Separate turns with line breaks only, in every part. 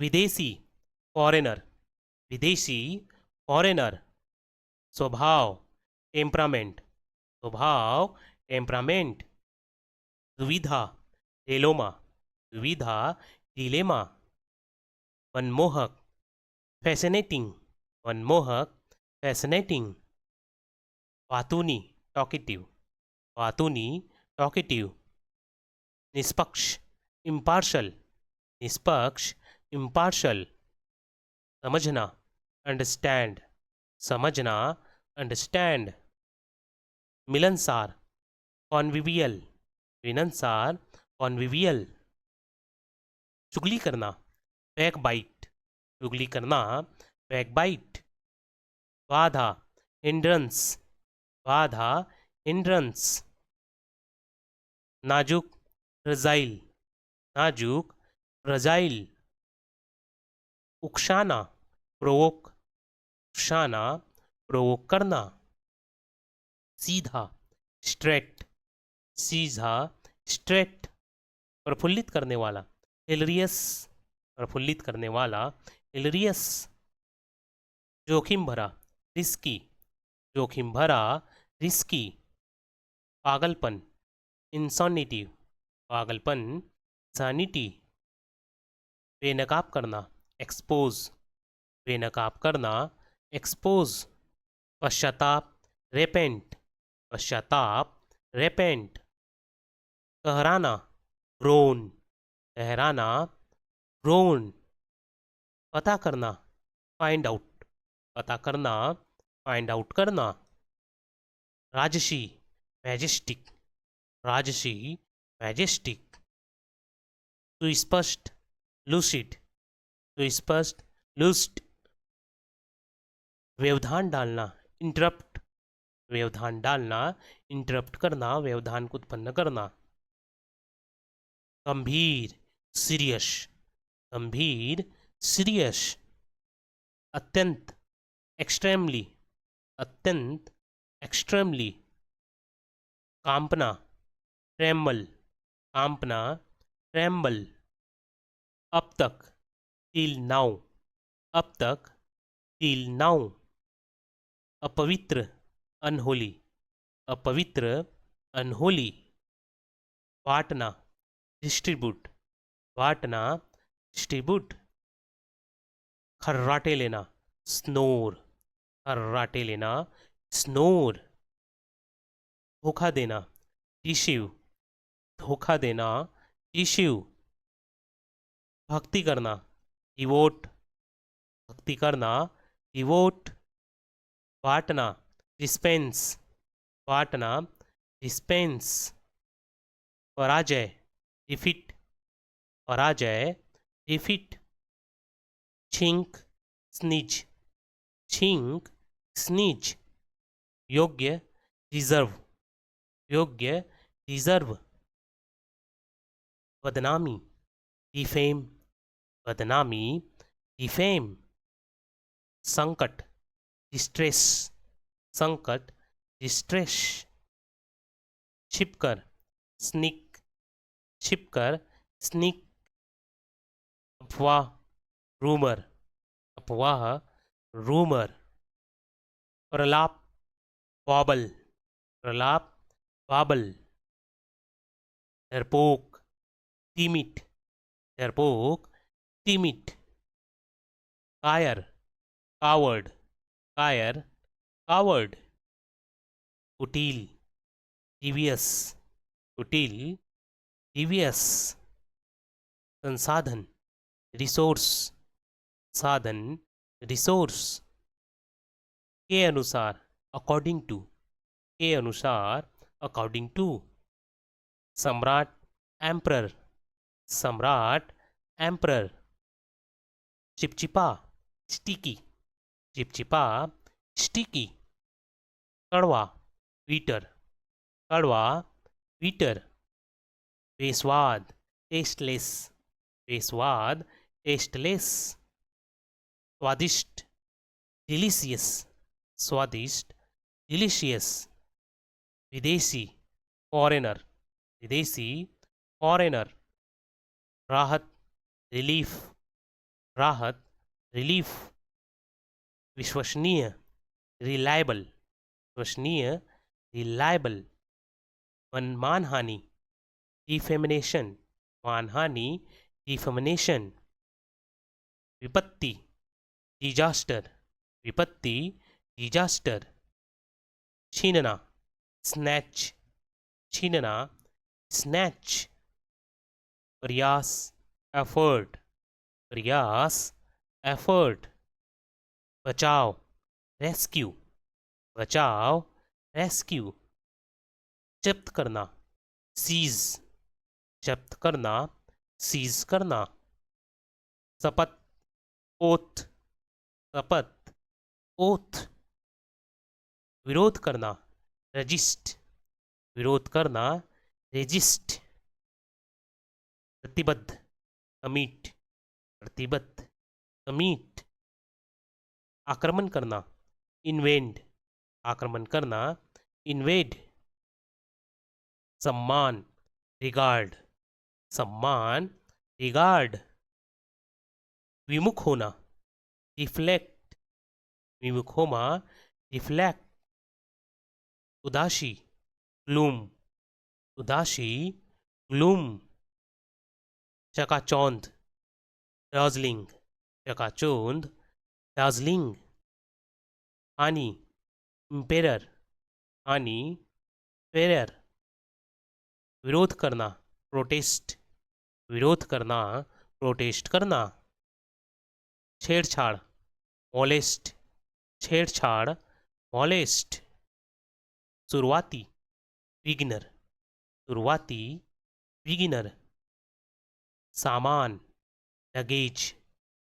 विदेशी फॉरेनर, विदेशी फॉरेनर। स्वभाव टेम्परामेंट, स्वभाव टेम्परामेंट। दुविधा डिलोमा, दुविधा डिलेमा। मनमोहक फैसिनेटिंग, मनमोहक फैसिनेटिंग। वातुनी टॉकेटिव, वातुनी टॉकेटिव। निष्पक्ष इम्पार्शल, निष्पक्ष इम्पार्शल। समझना अंडरस्टैंड, समझना अंडरस्टैंड। मिलनसार कॉन्विवियल, मिलनसार कॉन्विवियल। चुगली करना बैक बाइट, चुगली करना बैक बाइट। बाधा हिंड्रेंस, बाधा हिंड्रेंस। नाजुक फ्रजाइल, नाजुक फ्रजाइल। उकसाना प्रोवोक, उकसाना प्रोवोक करना। सीधा स्ट्रेट, सीधा स्ट्रेट। प्रफुल्लित करने वाला हिलरियस, प्रफुल्लित करने वाला हिलरियस। जोखिम भरा रिस्की, जोखिम भरा रिस्की। पागलपन इंसॉनिटी, पागलपन इंसानिटी। बेनकाब करना एक्सपोज, बेनकाब करना एक्सपोज। पश्चाताप रेपेंट, पश्चाताप रेपेंट। कहराना ग्रोन, कहराना ग्रोन। पता करना फाइंड आउट, पता करना फाइंड आउट करना। राजसी मैजेस्टिक, राजसी मैजेस्टिक। सुस्पष्ट लूसिड, सुस्पष्ट लूस्ड। व्यवधान डालना इंटरप्ट, व्यवधान डालना इंटरप्ट करना, व्यवधान को उत्पन्न करना। गंभीर सीरियस, गंभीर सीरियस। अत्यंत एक्सट्रीमली, अत्यंत एक्सट्रीमली। कांपना ट्रेम्बल, कांपना ट्रेम्बल। अब तक टिल नाउ, अब तक टिल नाउ। अपवित्र अनहोली, अपवित्र अनहोली। बांटना डिस्ट्रीब्यूट, बांटना डिस्ट्रीब्यूट। खर्राटे लेना स्नोर, खर्राटे लेना स्नोर। धोखा देना डिसीव, धोखा देना डिसीव। भक्ति करना डिवोट, भक्ति करना डिवोट। बांटना डिस्पेंस, बांटना डिस्पेंस। पराजय डिफीट, पराजय डिफीट। छींक स्नीज, छींक स्नीज। योग्य डिजर्व, योग्य डिजर्व। बदनामी डिफेम, बदनामी डिफेम। संकट डिस्ट्रेस, संकट डिस्ट्रेस। छिपकर स्निक, छिपकर स्निक। अफवाह रूमर, अफवाह रूमर। प्रलाप बाबल, प्रलाप बाबल। डरपोक टीमिट, डरपोक टीमिट। कायर कावर्ड, कायर कावर्ड। कुटिल डिवियस, कुटिल डिवियस। संसाधन रिसोर्स, साधन रिसोर्स। के अनुसार अकॉर्डिंग टू, के अनुसार अकॉर्डिंग टू। सम्राट एम्परर, सम्राट एम्परर। चिपचिपा स्टिकी, चिपचिपा स्टिकी। कड़वा वीटर, कड़वा वीटर। बेस्वाद टेस्टलेस, बेस्वाद टेस्टलेस। स्वादिष्ट डिलीशियस, स्वादिष्ट डिलीशियस। विदेशी फॉरेनर, विदेशी फॉरेनर। राहत रिलीफ, राहत, रिलीफ, विश्वसनीय, रिलायबल, विश्वसनीय, रिलायबल, मानहानि, डिफेमिनेशन, मानहानि, डिफेमिनेशन, विपत्ति, डिजास्टर, विपत्ति, डिजास्टर, छीनना, स्नैच, छीनना, स्नैच, प्रयास, एफर्ट, प्रयास, एफर्ट, बचाव, रेस्क्यू, बचाव, रेस्क्यू, जब्त करना, सीज, जब्त करना, सीज करना, शपथ, ओथ, शपथ, ओथ, विरोध करना, रजिस्ट, विरोध करना, रेजिस्ट, प्रतिबद्ध, कमिट, प्रतिबद्ध, कमिट, आक्रमण करना, इन्वेंड, आक्रमण करना, इन्वेड, सम्मान, रिगार्ड, सम्मान, रिगार्ड, विमुख होना, डिफ्लेक्ट, विमुख होना, डिफ्लेक्ट, उदासी, ग्लूम, उदासी, ग्लूम, चकाचौंध, डार्जलिंग, चकाचौंध, डार्जलिंग, हानि, इम्पेरर, हानि, पेरर, विरोध करना, प्रोटेस्ट, विरोध करना, प्रोटेस्ट करना, छेड़छाड़, मॉलेस्ट, छेड़छाड़, मॉलेस्ट, शुरुआती, बिगिनर, शुरुआती, बिगिनर, सामान, लगेज,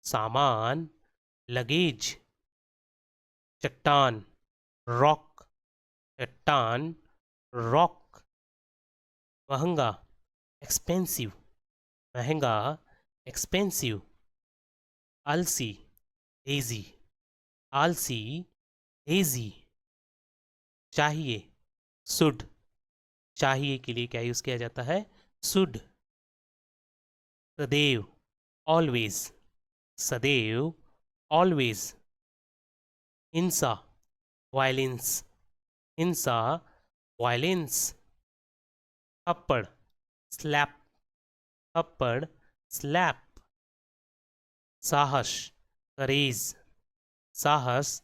सामान, लगेज, चट्टान, रॉक, चट्टान, रॉक, महंगा, एक्सपेंसिव, महंगा, एक्सपेंसिव, आलसी, लेजी, आलसी, लेजी, चाहिए, शुड, चाहिए के लिए क्या यूज किया जाता है, शुड, सदैव, ऑलवेज, सदैव, ऑलवेज, हिंसा, वायलेंस, हिंसा, वायलेंस, थप्पड़, स्लैप, थप्पड़, स्लैप, साहस, करेज, साहस,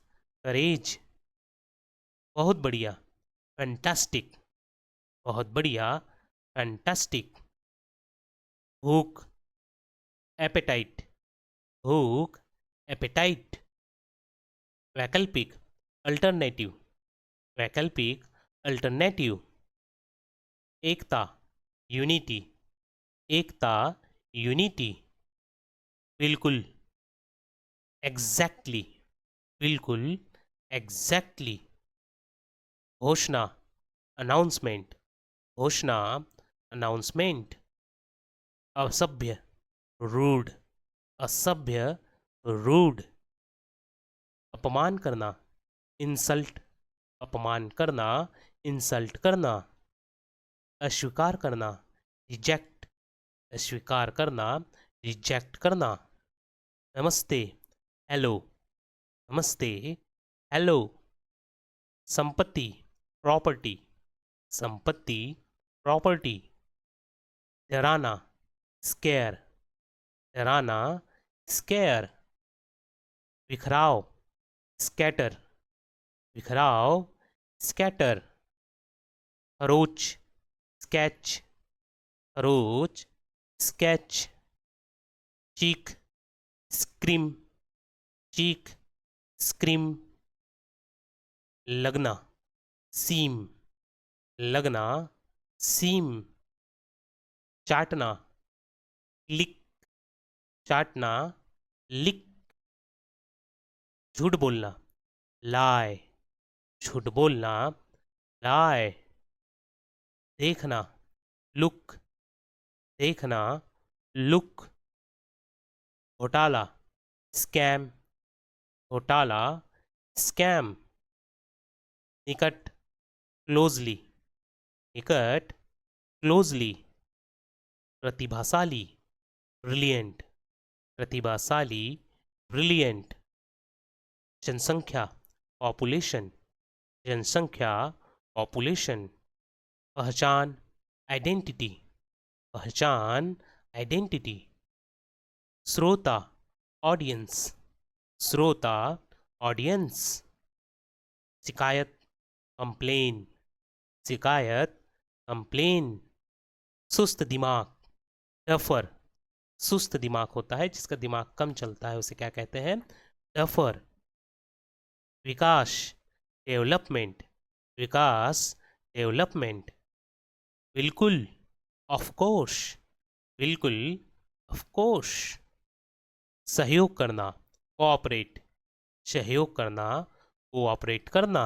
करेज, बहुत बढ़िया, फैंटास्टिक, बहुत बढ़िया, फैंटास्टिक, भूख, एपेटाइट, भूख, एपेटाइट, वैकल्पिक, अल्टरनेटिव, वैकल्पिक, अल्टरनेटिव, एकता, यूनिटी, एकता, यूनिटी, बिल्कुल, एग्जैक्टली, बिल्कुल, एग्जैक्टली, घोषणा, अनाउंसमेंट, घोषणा, अनाउंसमेंट, असभ्य, रूड, असभ्य, रूड, अपमान करना, इंसल्ट, अपमान करना, इंसल्ट करना, अस्वीकार करना, रिजेक्ट, अस्वीकार करना, रिजेक्ट करना, नमस्ते, हेलो, नमस्ते, हेलो, संपत्ति, प्रॉपर्टी, संपत्ति, प्रॉपर्टी, डराना, स्केयर, डराना, स्केयर, बिखराव, स्कैटर, बिखराव, स्कैटर, खरोच, स्केच, खरोच, स्केच, चीख, स्क्रीम, चीख, स्क्रीम, लगना, सीम, लगना, सीम, चाटना, लिक, चाटना, लिक, झूठ बोलना, लाए, झूठ बोलना, लाए, देखना, लुक, देखना, लुक, घोटाला, स्कैम, घोटाला, स्कैम, निकट, क्लोजली, निकट, क्लोजली, प्रतिभाशाली, ब्रिलियंट, प्रतिभाशाली, ब्रिलियंट। जनसंख्या, पॉपुलेशन, जनसंख्या, पॉपुलेशन। पहचान, आइडेंटिटी, पहचान, आइडेंटिटी। श्रोता, ऑडियंस, श्रोता, ऑडियंस। शिकायत, कंप्लेन, शिकायत, कंप्लेन। सुस्त दिमाग, डफर। सुस्त दिमाग होता है जिसका दिमाग कम चलता है, उसे क्या कहते हैं? डफर। विकास, डेवलपमेंट, विकास, डेवलपमेंट। बिल्कुल, ऑफ कोर्स, बिल्कुल, ऑफ कोर्स। सहयोग करना, कोऑपरेट, सहयोग करना, कोऑपरेट करना।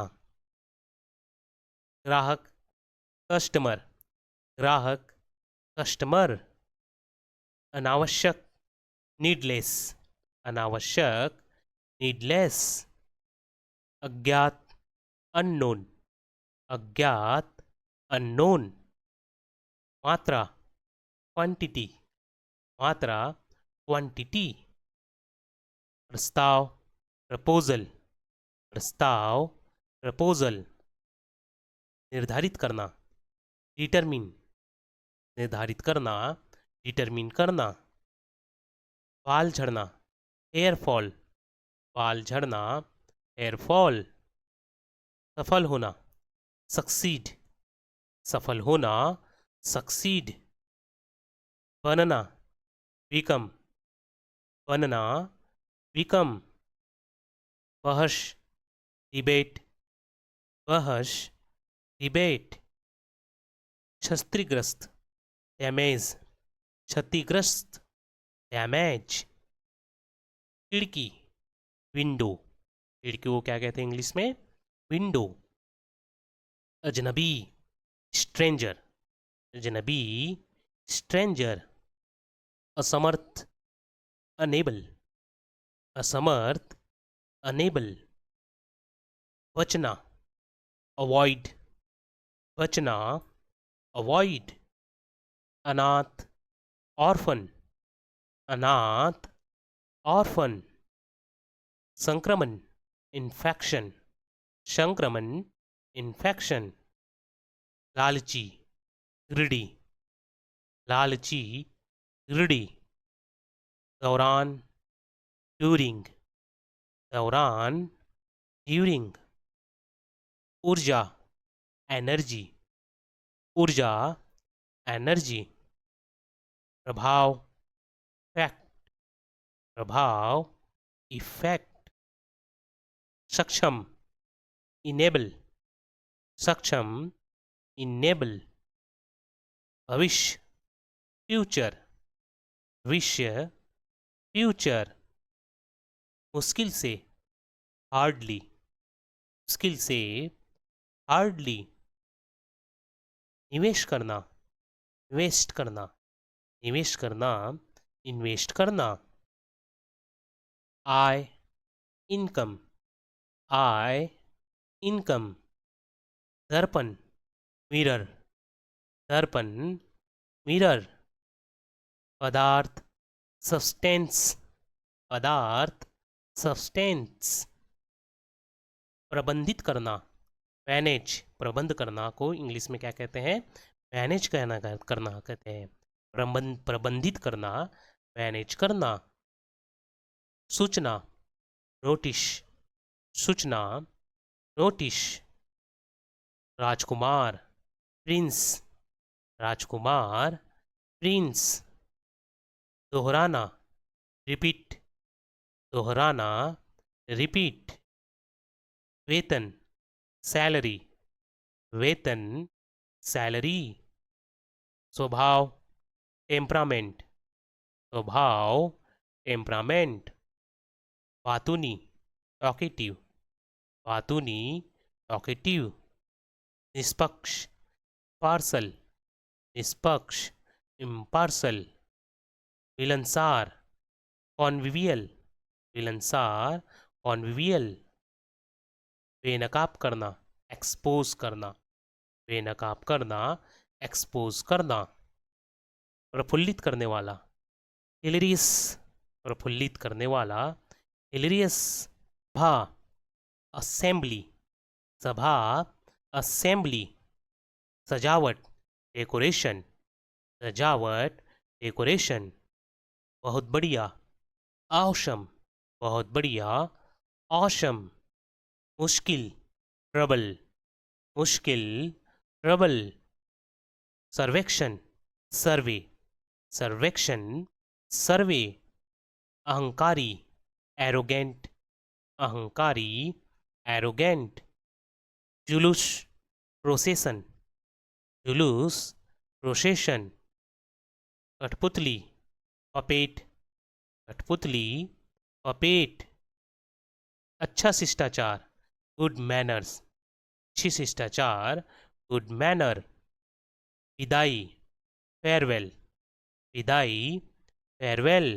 ग्राहक, कस्टमर, ग्राहक, कस्टमर। अनावश्यक, नीडलेस, अनावश्यक, नीडलेस। अज्ञात, अननोन, अज्ञात, अननोन। मात्रा, क्वांटिटी, मात्रा, क्वांटिटी। प्रस्ताव, प्रपोजल, प्रस्ताव, प्रपोजल। निर्धारित करना, डिटरमिन, निर्धारित करना, डिटरमिन करना। बाल झड़ना, हेयर फॉल, बाल झड़ना, हेयर फॉल। सफल होना, सक्सीड, सफल होना, सक्सीड। बनना, बिकम, बनना, बिकम। बहस, डिबेट, बहस, डिबेट। क्षतिग्रस्त, डैमेज, क्षतिग्रस्त, डैमेज। खिड़की, विंडो, खिड़की को क्या कहते हैं इंग्लिश में? विंडो। अजनबी, स्ट्रेंजर, अजनबी, स्ट्रेंजर। असमर्थ, अनेबल, असमर्थ, अनेबल। बचना, अवॉइड, बचना, अवॉइड। अनाथ, ऑर्फन, अनाथ, ऑर्फन। संक्रमण, इन्फेक्शन, संक्रमण, इन्फेक्शन। लालची, ग्रिडी, लालची, ग्रिडी। दौरान, ड्यूरिंग, दौरान, ड्यूरिंग। ऊर्जा, एनर्जी, ऊर्जा, एनर्जी। प्रभाव, फैक्ट, प्रभाव, इफेक्ट। सक्षम, इनेबल, सक्षम, इनेबल। भविष्य, फ्यूचर, भविष्य, फ्यूचर। मुश्किल से, हार्डली, मुश्किल से, हार्डली। निवेश करना, इन्वेस्ट करना, निवेश करना, इन्वेस्ट करना। आय, इनकम, आय, इनकम। दर्पण, मिरर, दर्पण, मिरर। पदार्थ, सब्सटेंस, पदार्थ, सब्सटेंस। प्रबंधित करना, मैनेज, प्रबंध करना को इंग्लिश में क्या कहते हैं? मैनेज करना कहते हैं। प्रबंधित करना, मैनेज करना। सूचना, नोटिस, सूचना, नोटिस। राजकुमार, प्रिंस, राजकुमार, प्रिंस। दोहराना, रिपीट, दोहराना, रिपीट। वेतन, सैलरी, वेतन, सैलरी। स्वभाव, टेम्परामेंट, स्वभाव, टेम्परामेंट। बातूनी, टॉकेटिव, बातूनी, टॉकेटिव। निष्पक्ष, पार्सल, निष्पक्ष, इम्पार्सल। मिलनसार, कॉन्विवियल, मिलनसार, कॉन्विवियल। बेनकाब करना, एक्सपोज करना, बेनकाब करना, एक्सपोज करना। प्रफुल्लित करने वाला, हिलेरियस, प्रफुल्लित करने वाला, हिलेरियस, सभा, असेंबली, सभा, असेंबली, सजावट, डेकोरेशन, सजावट, डेकोरेशन, बहुत बढ़िया, औसम, बहुत बढ़िया, औसम, मुश्किल, ट्रबल, मुश्किल, ट्रबल, सर्वेक्षण, सर्वे, सर्वेक्षण, सर्वे, अहंकारी, एरोगेंट, अहंकारी, एरोगेंट, जुलूस, प्रोसेशन, जुलूस, प्रोसेशन, कठपुतली, पपेट, कठपुतली, पपेट, अच्छा शिष्टाचार, गुड मैनर्स, अच्छी शिष्टाचार, गुड मैनर, विदाई, फेयरवेल, विदाई, फेयरवेल,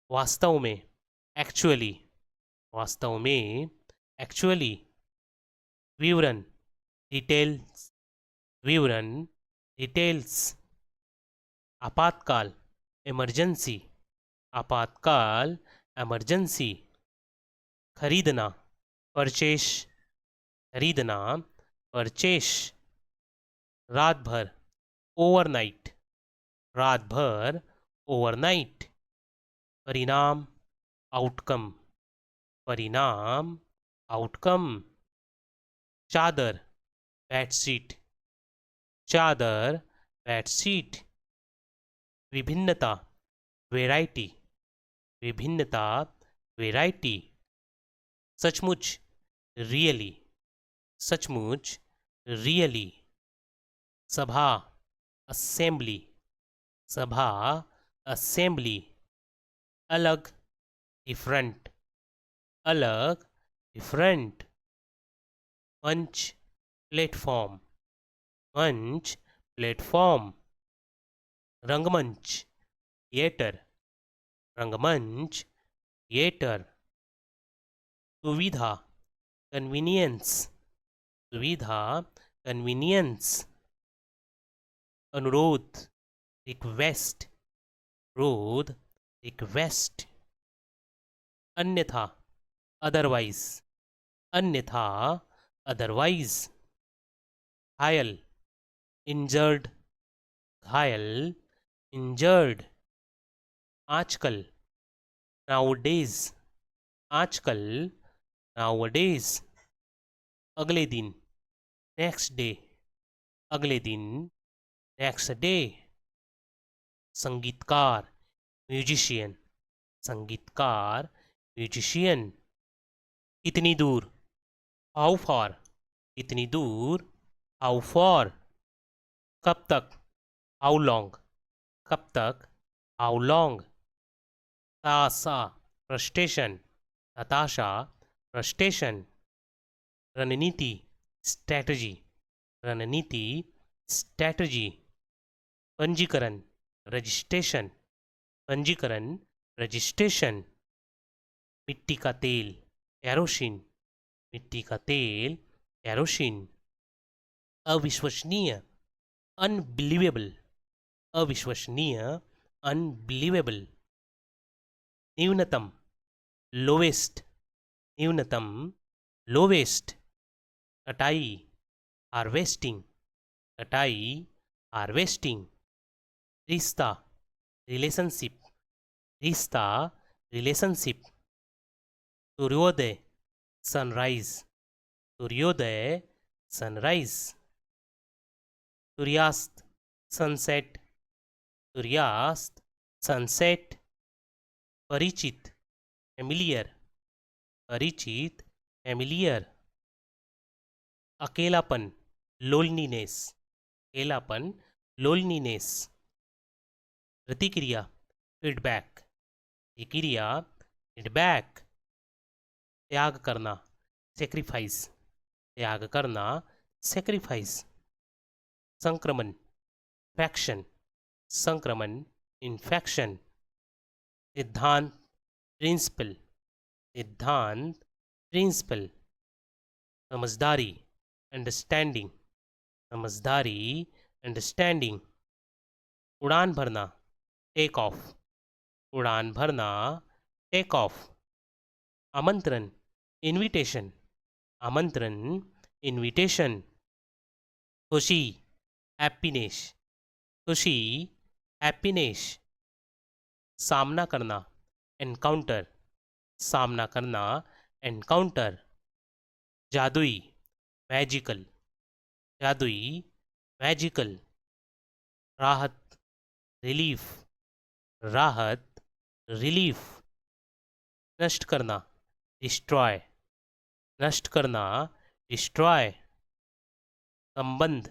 वास्तव में, एक्चुअली, वास्तव में, एक्चुअली, विवरण, डिटेल्स, विवरण, डिटेल्स, आपातकाल, इमरजेंसी, आपातकाल, इमरजेंसी, खरीदना, परचेश, खरीदना, परचेश, रात भर, ओवरनाइट, रात भर, ओवरनाइट, परिणाम, आउटकम, परिणाम, आउटकम, चादर, बेडशीट, चादर, बेडशीट, विभिन्नता, वेराइटी, विभिन्नता, वेराइटी, सचमुच, रियली, सचमुच, रियली, सभा, असेंबली, सभा, असेंबली, अलग, डिफरेंट, अलग, डिफरेंट, मंच, प्लेटफॉर्म, मंच, प्लेटफॉर्म, रंगमंच, थिएटर, रंगमंच, थिएटर, सुविधा, कन्वीनियंस, सुविधा, कन्वीनियंस, अनुरोध, रिक्वेस्ट, रोध, रिक्वेस्ट, अन्यथा, अदरवाइज, अन्यथा, अदरवाइज, घायल, इंजर्ड, घायल, इंजर्ड, आजकल, नाउडेज, आजकल, नाउडेज, अगले दिन, नेक्स्ट डे, अगले दिन, नेक्स्ट डे, संगीतकार, म्यूजिशियन, संगीतकार, म्यूजिशियन, कितनी दूर, हाउ फार, कितनी दूर, हाउ फॉर, कब तक, हाउ लॉन्ग, कब तक, हाउ लॉन्ग, तासा, फ्रस्ट्रेशन, हताशा, फ्रस्ट्रेशन, रणनीति, स्ट्रैटेजी, रणनीति, स्ट्रैटेजी, पंजीकरण, रजिस्ट्रेशन, पंजीकरण, रजिस्ट्रेशन, मिट्टी का तेल, कैरोसिन, मिट्टी का तेल, कैरोसिन, अविश्वसनीय, अनबिलीवेबल, अविश्वसनीय, अनबिलीवेबल, न्यूनतम, लोवेस्ट, न्यूनतम, लोवेस्ट, कटाई, हार्वेस्टिंग, कटाई, हार्वेस्टिंग, रिश्ता, रिलेशनशिप, रिश्ता, रिलेशनशिप, सूर्योदय, सनराइज, सूर्योदय, सनराइज, सूर्यास्त, सनसेट, सूर्यास्त, सनसेट, परिचित, फेमिलियर, परिचित, फेमिलियर, अकेलापन, लोनलीनेस, अकेलापन, लोनलीनेस, प्रतिक्रिया, फीडबैक, प्रतिक्रिया, फीडबैक, त्याग करना, सेक्रीफाइस, त्याग करना, सेक्रीफाइस, संक्रमण, इन्फेक्शन, संक्रमण, इन्फेक्शन, सिद्धांत, प्रिंसिपल, सिद्धांत, प्रिंसिपल, समझदारी, अंडरस्टैंडिंग, समझदारी, अंडरस्टैंडिंग, उड़ान भरना, टेक ऑफ, उड़ान भरना, टेक ऑफ। आमंत्रण, इनविटेशन, आमंत्रण, इनविटेशन। खुशी, हैप्पीनेस, खुशी, हैप्पीनेस। सामना करना, एनकाउंटर, सामना करना, एनकाउंटर। जादुई, मैजिकल, जादुई, मैजिकल। राहत, रिलीफ, राहत, रिलीफ। नष्ट करना, डिस्ट्रॉय, नष्ट करना, डिस्ट्रॉय। संबंध,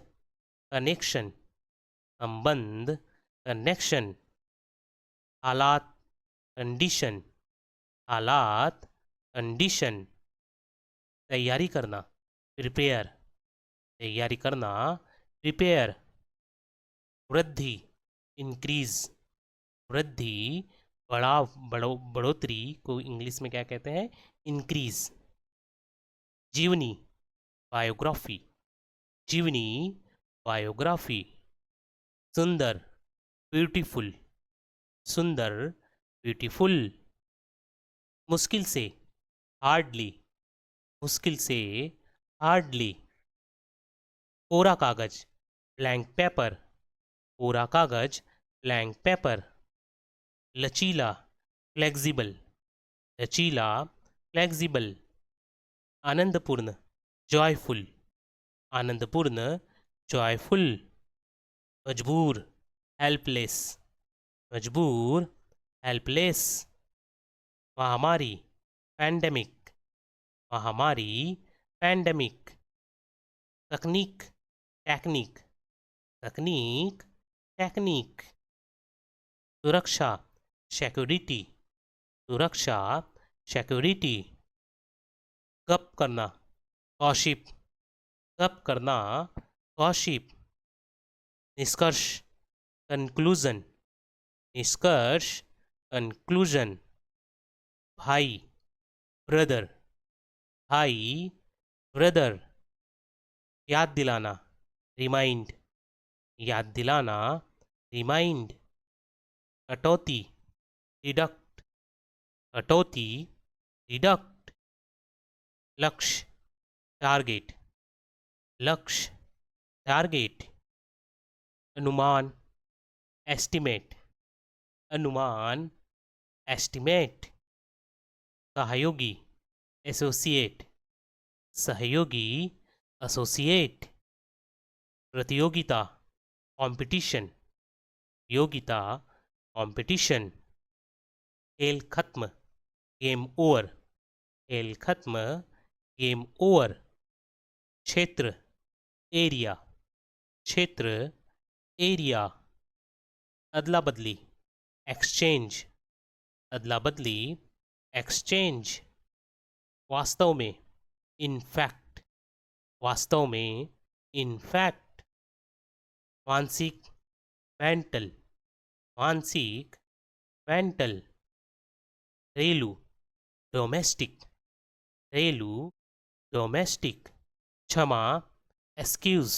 कनेक्शन, संबंध, कनेक्शन। हालात, कंडीशन, हालात, कंडीशन। तैयारी करना, प्रिपेयर, तैयारी करना, प्रिपेयर। वृद्धि, इंक्रीज, वृद्धि, बढ़ोतरी को इंग्लिश में क्या कहते हैं? इंक्रीज। जीवनी, बायोग्राफी, जीवनी, बायोग्राफी। सुंदर, ब्यूटीफुल, सुंदर, ब्यूटीफुल। मुश्किल से, हार्डली, मुश्किल से, हार्डली। कोरा कागज, ब्लैंक पेपर, कोरा कागज, ब्लैंक पेपर। लचीला, फ्लेक्सिबल, लचीला, फ्लेक्सिबल। आनंदपूर्ण, जॉयफुल, आनंदपूर्ण, जॉयफुल। मजबूर, हेल्पलेस, मजबूर, हेल्पलेस। महामारी, पैंडेमिक, महामारी, पैंडेमिक। तकनीक, टेक्निक, तकनीक, टेक्निक। सुरक्षा, सिक्योरिटी, सुरक्षा, सिक्योरिटी। गप करना, गॉसिप, गप करना, गॉसिप। निष्कर्ष, कंक्लूजन, निष्कर्ष, कंक्लूजन। भाई, ब्रदर, भाई, ब्रदर। याद दिलाना, रिमाइंड, याद दिलाना, रिमाइंड। कटौती, डिडक्ट, कटौती, डिडक्ट। लक्ष्य, टारगेट, लक्ष्य, टारगेट। अनुमान, एस्टिमेट, अनुमान, एस्टिमेट। सहयोगी, एसोसिएट, सहयोगी, एसोसिएट। प्रतियोगिता, कंपटीशन, योगिता, कंपटीशन। खेल खत्म, गेम ओवर, खेल खत्म, गेम ओवर। क्षेत्र, एरिया, क्षेत्र, एरिया। अदला बदली, एक्सचेंज, अदला बदली, एक्सचेंज। वास्तव में, इन फैक्ट, वास्तव में, इन फैक्ट। मानसिक, मेंटल, मानसिक, मेंटल। घरेलू, डोमेस्टिक, घरेलू, डोमेस्टिक। क्षमा, एक्सक्यूज,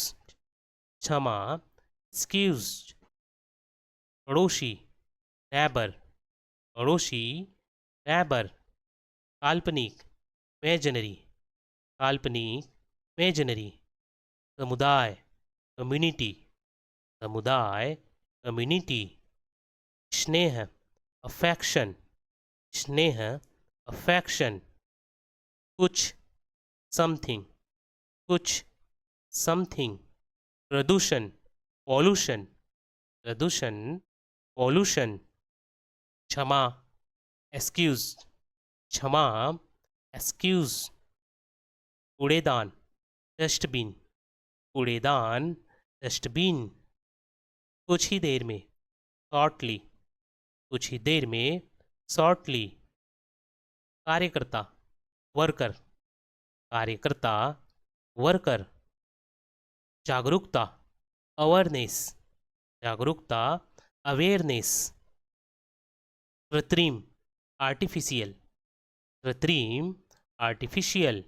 क्षमा, एक्सक्यूज। पड़ोसी, नैबर, पड़ोसी, नैबर। काल्पनिक, इमेजिनरी, काल्पनिक, इमेजिनरी। समुदाय, कम्युनिटी, समुदाय, कम्युनिटी। स्नेह, अफेक्शन, स्नेह, अफेक्शन। कुछ, समथिंग, कुछ, समथिंग। प्रदूषण, पॉल्यूशन, प्रदूषण, पॉल्यूशन। क्षमा, एक्सक्यूज, क्षमा, एक्सक्यूज। कूड़ेदान, डस्टबिन, कूड़ेदान, डस्टबिन। कुछ ही देर में, शॉर्टली, कुछ ही देर में, शॉर्टली। कार्यकर्ता, वर्कर, कार्यकर्ता, वर्कर। जागरूकता, अवेयरनेस, जागरूकता, अवेयरनेस। कृत्रिम, आर्टिफिशियल, कृत्रिम, आर्टिफिशियल।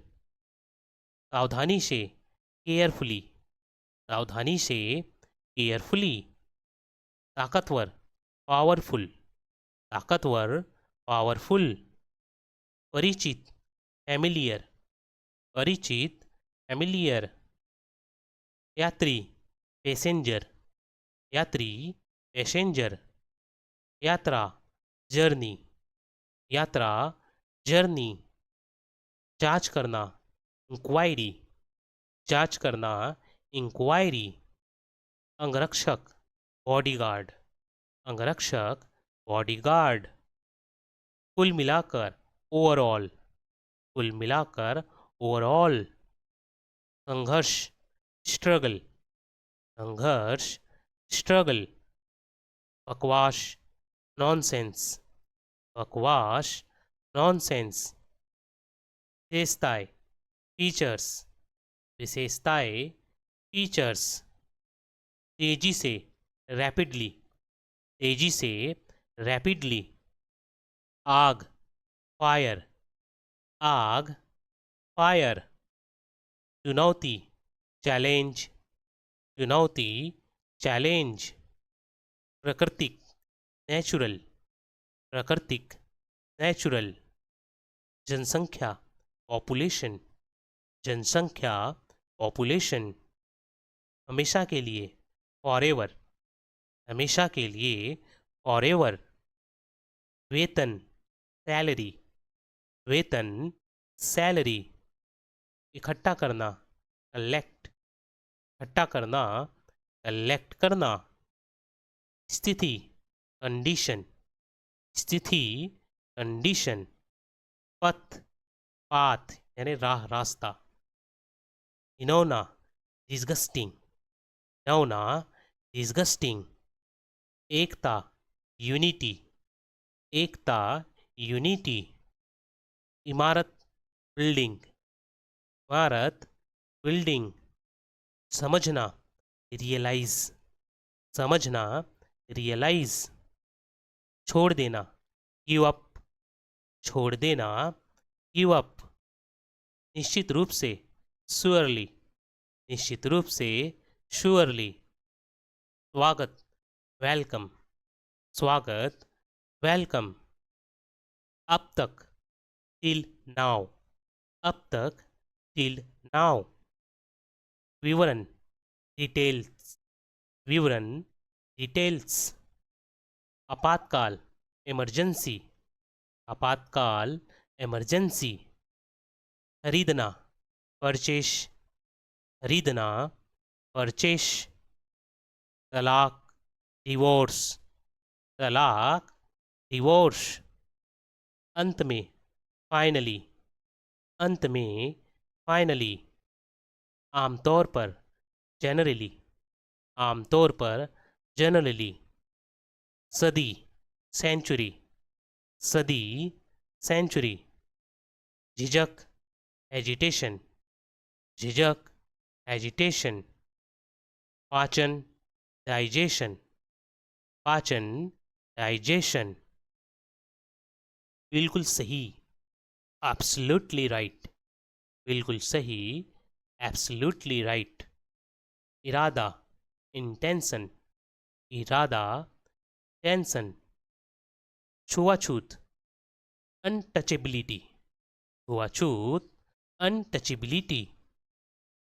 सावधानी से, केयरफुली, सावधानी से, केयरफुली। ताकतवर, पावरफुल, ताकतवर, पावरफुल, परिचित, फैमिलियर, परिचित, फैमिलियर, यात्री, पैसेंजर, यात्री, पैसेंजर, यात्रा, जर्नी, यात्रा, जर्नी, जांच करना, इंक्वायरी, जांच करना, इंक्वायरी, अंगरक्षक, बॉडीगार्ड, अंगरक्षक, बॉडीगार्ड, कुल मिलाकर, ओवरऑल, कुल मिलाकर, ओवरऑल, संघर्ष, स्ट्रगल, संघर्ष, स्ट्रगल, बकवास, नॉनसेंस, बकवास, नॉनसेंस, विशेषताएं, फीचर्स, विशेषताएं, फीचर्स, तेजी से, रैपिडली, तेजी से, रैपिडली, आग, फायर, आग, फायर, चुनौती, चैलेंज, चुनौती, चैलेंज, प्राकृतिक, नेचुरल, प्राकृतिक, नेचुरल, जनसंख्या, पॉपुलेशन, जनसंख्या, पॉपुलेशन, हमेशा के लिए, फॉरएवर, हमेशा के लिए, फॉरएवर, वेतन, सैलरी, वेतन, सैलरी, इकट्ठा करना, कलेक्ट, इकट्ठा करना, कलेक्ट करना, स्थिति, कंडीशन, स्थिति, कंडीशन, पथ, पाथ यानी राह, रास्ता, घिनौना, डिस्गस्टिंग, घिनौना, डिस्गस्टिंग, एकता, यूनिटी, एकता, यूनिटी, इमारत, बिल्डिंग, इमारत, बिल्डिंग, समझना, रियलाइज, समझना, रियलाइज, छोड़ देना, गिव अप, छोड़ देना, गिव अप, निश्चित रूप से, श्योरली, निश्चित रूप से, श्योरली, स्वागत, वेलकम, स्वागत, वेलकम, अब तक, टिल नाउ, अब तक, टिल नाउ, विवरण, डिटेल्स, विवरण, डिटेल्स, आपातकाल, इमरजेंसी, आपातकाल, इमरजेंसी, खरीदना, परचेश, खरीदना, परचेश, तलाक, डिवोर्स, तलाक, डिवोर्स, अंत में, फाइनली, अंत में, फाइनली, आमतौर पर, जनरली, आमतौर पर, जनरली, सदी, सेंचुरी, सदी, सेंचुरी, झिझक, एजिटेशन, झिझक, एजिटेशन, पाचन, डाइजेशन, पाचन, डाइजेशन, बिल्कुल सही, एब्सोल्युटली राइट, बिल्कुल सही, एब्सोल्युटली राइट, इरादा, इंटेंशन, इरादा, टेंशन, छुआछूत, अनटचेबिलिटी, छुआछूत, अनटचेबिलिटी,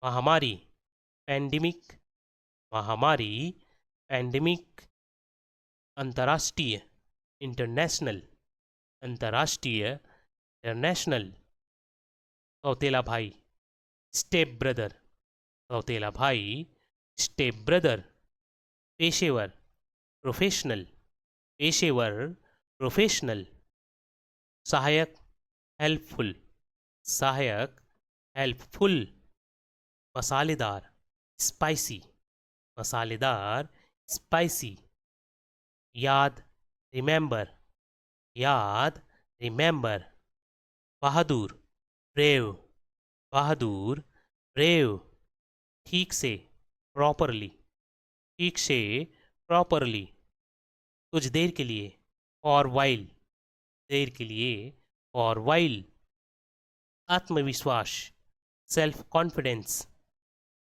महामारी, पैंडेमिक, महामारी, पैंडेमिक, अंतर्राष्ट्रीय, इंटरनेशनल, अंतर्राष्ट्रीय, इंटरनेशनल, सौतेला भाई, स्टेप ब्रदर, सौतेला भाई, स्टेप ब्रदर, पेशेवर, प्रोफेशनल, पेशेवर, प्रोफेशनल, सहायक, हेल्पफुल, सहायक, हेल्पफुल, मसालेदार, स्पाइसी, मसालेदार, स्पाइसी, याद, रिमेंबर, याद, रिमेंबर, बहादुर, ब्रेव, बहादुर, ब्रेव, ठीक से, प्रॉपरली, ठीक से, प्रॉपरली, कुछ देर के लिए, फॉर वाइल, देर के लिए, फॉर वाइल, आत्मविश्वास, सेल्फ कॉन्फिडेंस,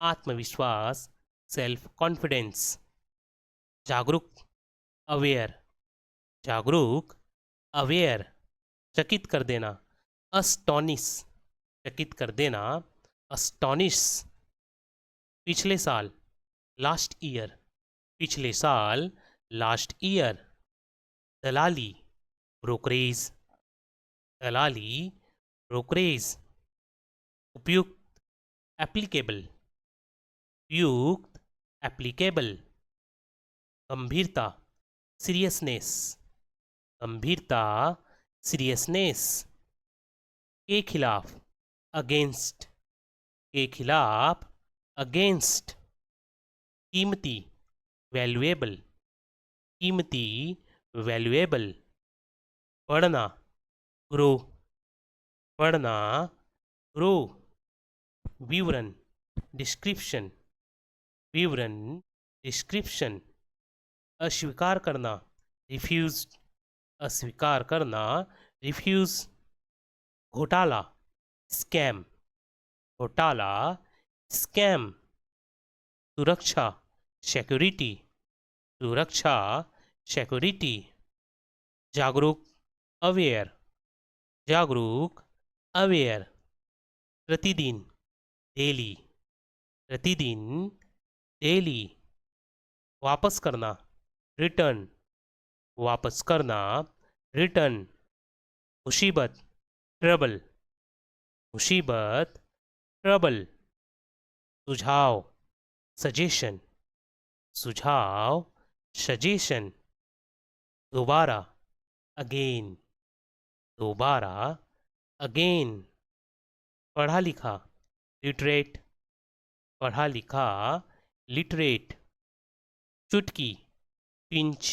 आत्मविश्वास, सेल्फ कॉन्फिडेंस, जागरूक, अवेयर, जागरूक, अवेयर, चकित कर देना। अस्टॉनिश, चकित कर देना। अस्टॉनिश, पिछले साल, लास्ट ईयर, पिछले साल, लास्ट ईयर। दलाली, ब्रोकरेज, दलाली, ब्रोकरेज। उपयुक्त, एप्लीकेबल, उपयुक्त, एप्लीकेबल। गंभीरता, सीरियसनेस, गंभीरता, सीरियसनेस। के खिलाफ, अगेंस्ट, के खिलाफ, अगेंस्ट। कीमती, वैल्यूएबल, कीमती, वैल्यूएबल। पढ़ना, ग्रो, पढ़ना, ग्रो। विवरण, डिस्क्रिप्शन, विवरण, डिस्क्रिप्शन। अस्वीकार करना, रिफ्यूज, अस्वीकार करना, रिफ्यूज। घोटाला, स्कैम, घोटाला, स्कैम। सुरक्षा, सिक्योरिटी, सुरक्षा, सिक्योरिटी। जागरूक, अवेयर, जागरूक, अवेयर। प्रतिदिन, डेली, प्रतिदिन, डेली। वापस करना, रिटर्न, वापस करना, रिटर्न। मुसीबत, ट्रबल, मुसीबत, ट्रबल। सुझाव, सजेशन, सुझाव, सजेशन। दोबारा, अगेन, दोबारा, अगेन। पढ़ा लिखा, लिटरेट, पढ़ा लिखा, लिटरेट। चुटकी, पिंच,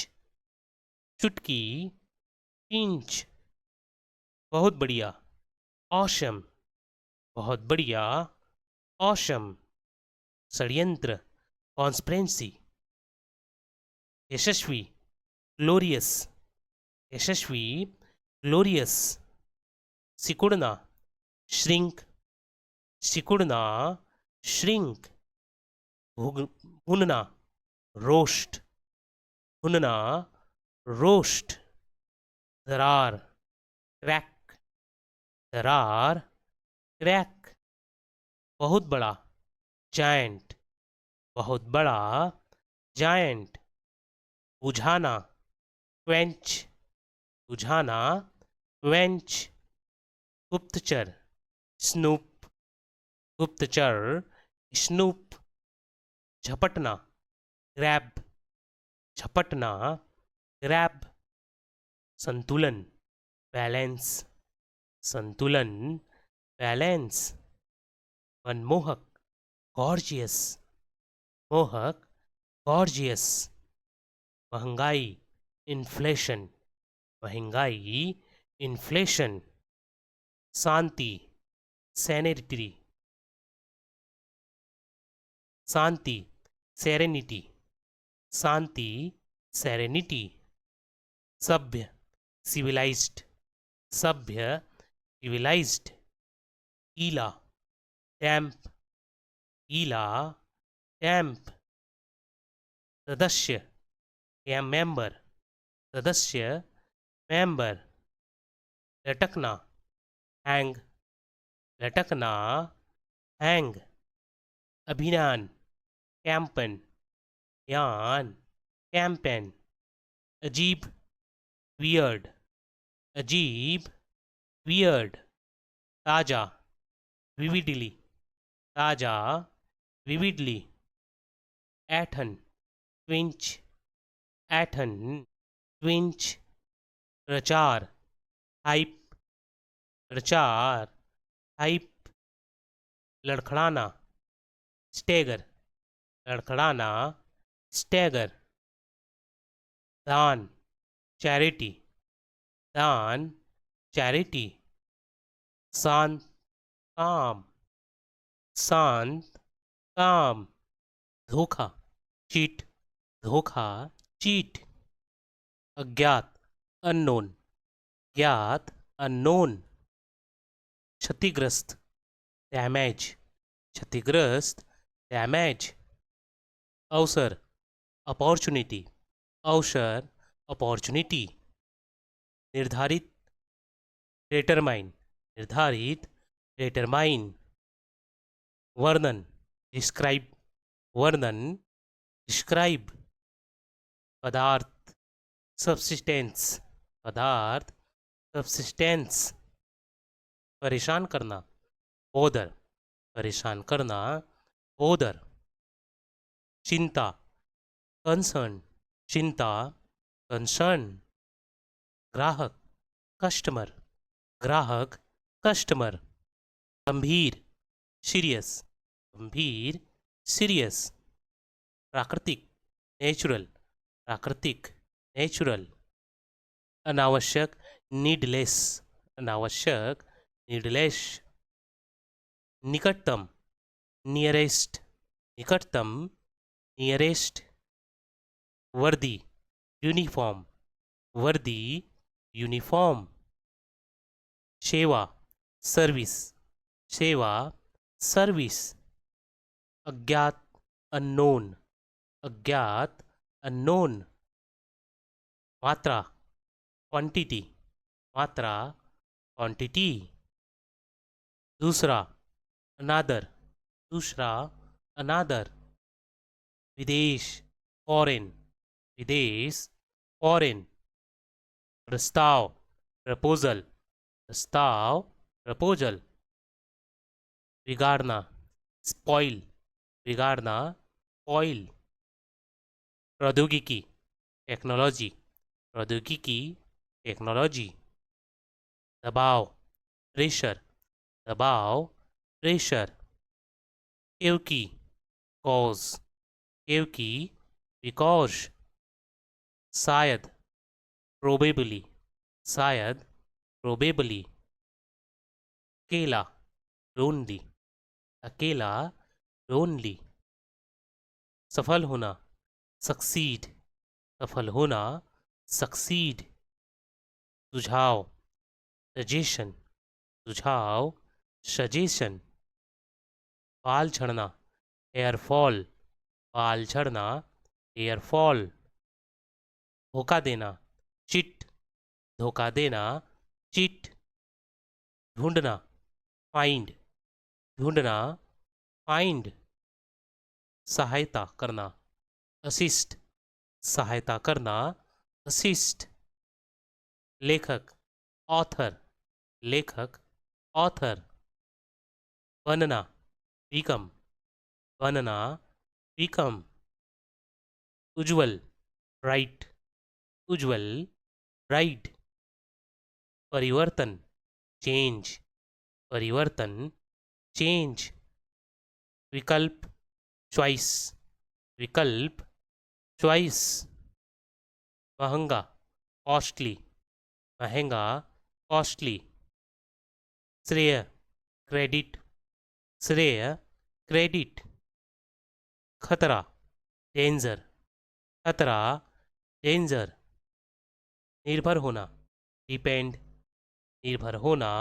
चुटकी, पिंच। बहुत बढ़िया, ऑशम, बहुत बढ़िया, ऑशम। षड्यंत्र, कॉन्स्पिरेंसी। यशस्वी, ग्लोरियस, यशस्वी, ग्लोरियस। सिकुड़ना, श्रिंक, सिकुड़ना, श्रिंक। भुनना, रोस्ट, भुनना, रोस्ट। दरार, क्रैक, दरार, क्रैक। बहुत बड़ा, जायंट, बहुत बड़ा, जायंट। बुझाना, क्वेंच, बुझाना, क्वेंच। गुप्तचर, स्नूप, गुप्तचर, स्नूप। झपटना, ग्रैब, झपटना, ग्रैब। संतुलन, बैलेंस, संतुलन, बैलेंस। मनमोहक, गॉर्जियस, मोहक, गॉर्जियस। महंगाई, इन्फ्लेशन, महंगाई, इन्फ्लेशन। शांति, सैनिटरी, शांति, सेरेनिटी, शांति, सेरेनिटी। सभ्य, सिविलाइज्ड, सभ्य, सिविलाइज्ड। ईला, डैम्प, ईला, डैम्प। सदस्य, या मेंबर, सदस्य, मेंबर। लटकना, हैंग, लटकना, हैंग। अभियान, कैंपन, यान, कैंपेन। अजीब, वियर्ड, अजीब, वियर्ड। ताजा, विविडली, ताजा, विविडली। ऐठन, ट्विंच, ऐठन, ट्विंच। प्रचार, हाइप, प्रचार, हाइप। लड़खड़ाना, स्टेगर, लड़खड़ाना, स्टेगर। दान, चैरिटी, दान, चैरिटी। शांत, काम, शांत, काम। धोखा, चीट, धोखा, चीट। अज्ञात, अननोन, ज्ञात, अननोन। क्षतिग्रस्त, डैमेज, क्षतिग्रस्त, डैमेज। अवसर, अपॉर्चुनिटी, अवसर, अपॉर्चुनिटी। निर्धारित, डिटरमाइन, निर्धारित, डिटरमाइन। वर्णन, डिस्क्राइब, वर्णन, डिस्क्राइब। पदार्थ, सब्सिस्टेंस, पदार्थ, सब्सिस्टेंस। परेशान करना, बोदर, परेशान करना, बोदर। चिंता, कंसर्न, चिंता, कंसर्न। ग्राहक, कस्टमर, ग्राहक, कस्टमर। गंभीर, सीरियस, गंभीर, सीरियस। प्राकृतिक, नेचुरल, प्राकृतिक, नेचुरल। अनावश्यक, नीडलेस, अनावश्यक, नीडलेस। निकटतम, नियरेस्ट, निकटतम, नियरेस्ट। वर्दी, यूनिफॉर्म, वर्दी, यूनिफॉर्म। सेवा, सर्विस, सेवा, सर्विस। अज्ञात, अननोन, अज्ञात, अननोन। मात्रा, क्वांटिटी, मात्रा, क्वांटिटी। दूसरा, अनादर, दूसरा, अनादर। विदेश, फॉरेन, विदेश, फॉरेन। प्रस्ताव, प्रपोजल, प्रस्ताव, प्रपोजल। बिगाड़ना, स्पॉइल, बिगाड़ना, स्पॉइल। प्रौद्योगिकी, टेक्नोलॉजी, प्रौद्योगिकी, टेक्नोलॉजी। दबाव, प्रेशर, दबाव, प्रेशर। क्योंकि, कॉज, क्योंकि, बिकॉज। शायद, प्रोबेबली, शायद, प्रोबेबली। अकेला, लोनली, अकेला, लोनली। सफल होना, सक्सीड, सफल होना, सक्सीड। सुझाव, सजेशन, सुझाव, सजेशन। बाल झड़ना, हेयरफॉल, बाल झड़ना, हेयरफॉल। धोखा देना, चिट, धोखा देना, चिट। ढूंढना, फाइंड, ढूंढना, फाइंड। सहायता करना, असिस्ट, सहायता करना, असिस्ट। लेखक, ऑथर, लेखक, ऑथर। बनना, बिकम, बनना, बिकम। उज्ज्वल, ब्राइट, उज्ज्वल, ब्राइट। परिवर्तन, चेंज, परिवर्तन, चेंज। विकल्प, चॉइस, विकल्प, चॉइस। महंगा, कॉस्टली, महंगा, कॉस्टली। श्रेय, क्रेडिट, श्रेय, क्रेडिट। खतरा, डेंजर, खतरा, डेंजर। निर्भर होना, डिपेंड, निर्भर होना,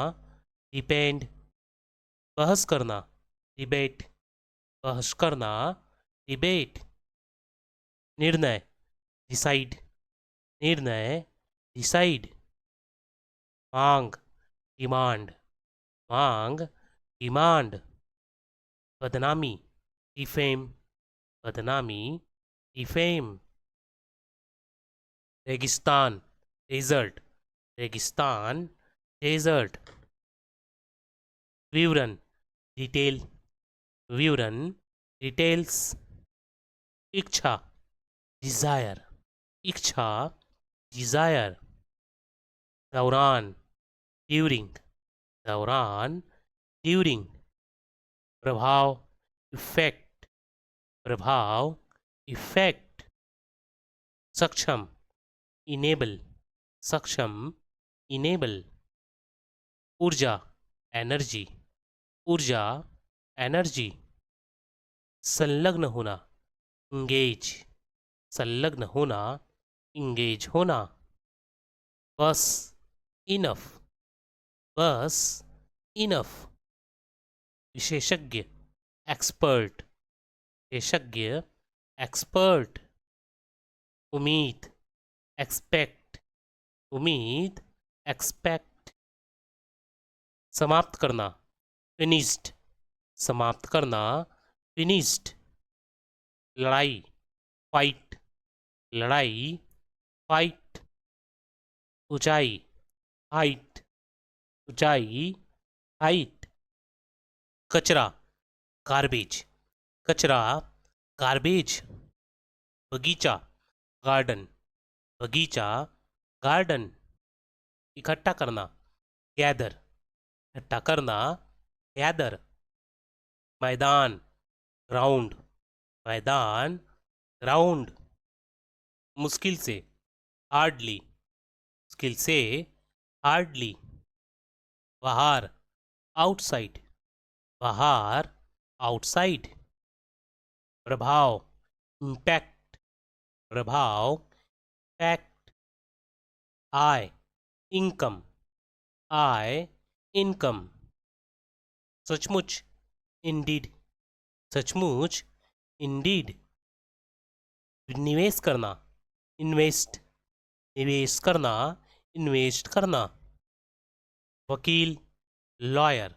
डिपेंड। बहस करना, डिबेट, बहस करना, डिबेट। निर्णय, डिसाइड, निर्णय, डिसाइड। मांग, डिमांड, मांग, डिमांड। बदनामी, डिफेम, बदनामी, डिफेम। रेगिस्तान, डेजर्ट, रेगिस्तान, डेजर्ट। विवरण, डिटेल, विवरण, डिटेल्स। इच्छा, डिजायर, इच्छा, डिजायर। दौरान, ड्यूरिंग, दौरान, ड्यूरिंग। प्रभाव, इफेक्ट, प्रभाव, इफेक्ट। सक्षम, इनेबल, सक्षम, इनेबल। ऊर्जा, एनर्जी, ऊर्जा, एनर्जी। संलग्न होना, इंगेज, संलग्न होना, इंगेज होना। बस, इनफ, बस, इनफ। विशेषज्ञ, एक्सपर्ट, विशेषज्ञ, एक्सपर्ट। उम्मीद, एक्सपेक्ट, उम्मीद, एक्सपेक्ट, समाप्त करना, फिनिश्ड, समाप्त करना, फिनिश्ड, लड़ाई, फाइट, लड़ाई, फाइट, ऊंचाई, हाइट, ऊंचाई, हाइट, कचरा, गार्बेज, कचरा, गार्बेज, बगीचा, गार्डन, बगीचा, गार्डन, इकट्ठा करना, गैदर, इकट्ठा करना, गैदर, मैदान, ग्राउंड, मैदान, ग्राउंड, मुश्किल से, हार्डली, मुश्किल से, हार्डली, बाहर, आउटसाइड, बाहर, आउटसाइड, प्रभाव, इम्पैक्ट, प्रभाव, इम्पैक्ट, आय, इनकम, आय, इनकम, सचमुच, इंडीड, सचमुच, इंडीड, निवेश करना, इन्वेस्ट, निवेश करना, इन्वेस्ट करना, वकील, लॉयर,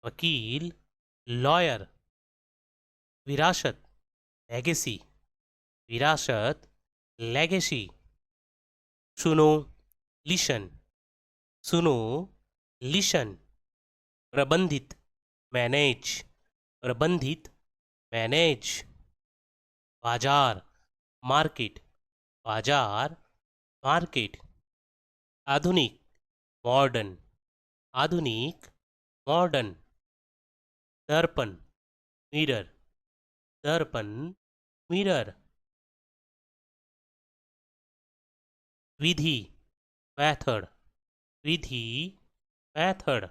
वकील, लॉयर, विरासत, लेगेसी, विरासत, लेगेसी, सुनो, लिशन, सुनो, लिशन, प्रबंधित, मैनेज, प्रबंधित, मैनेज, बाजार, मार्केट, बाजार, मार्केट, आधुनिक, मॉडर्न, आधुनिक, मॉडर्न, दर्पण, मिरर, दर्पण, मिरर, विधि, मेथड, विधि, मेथड,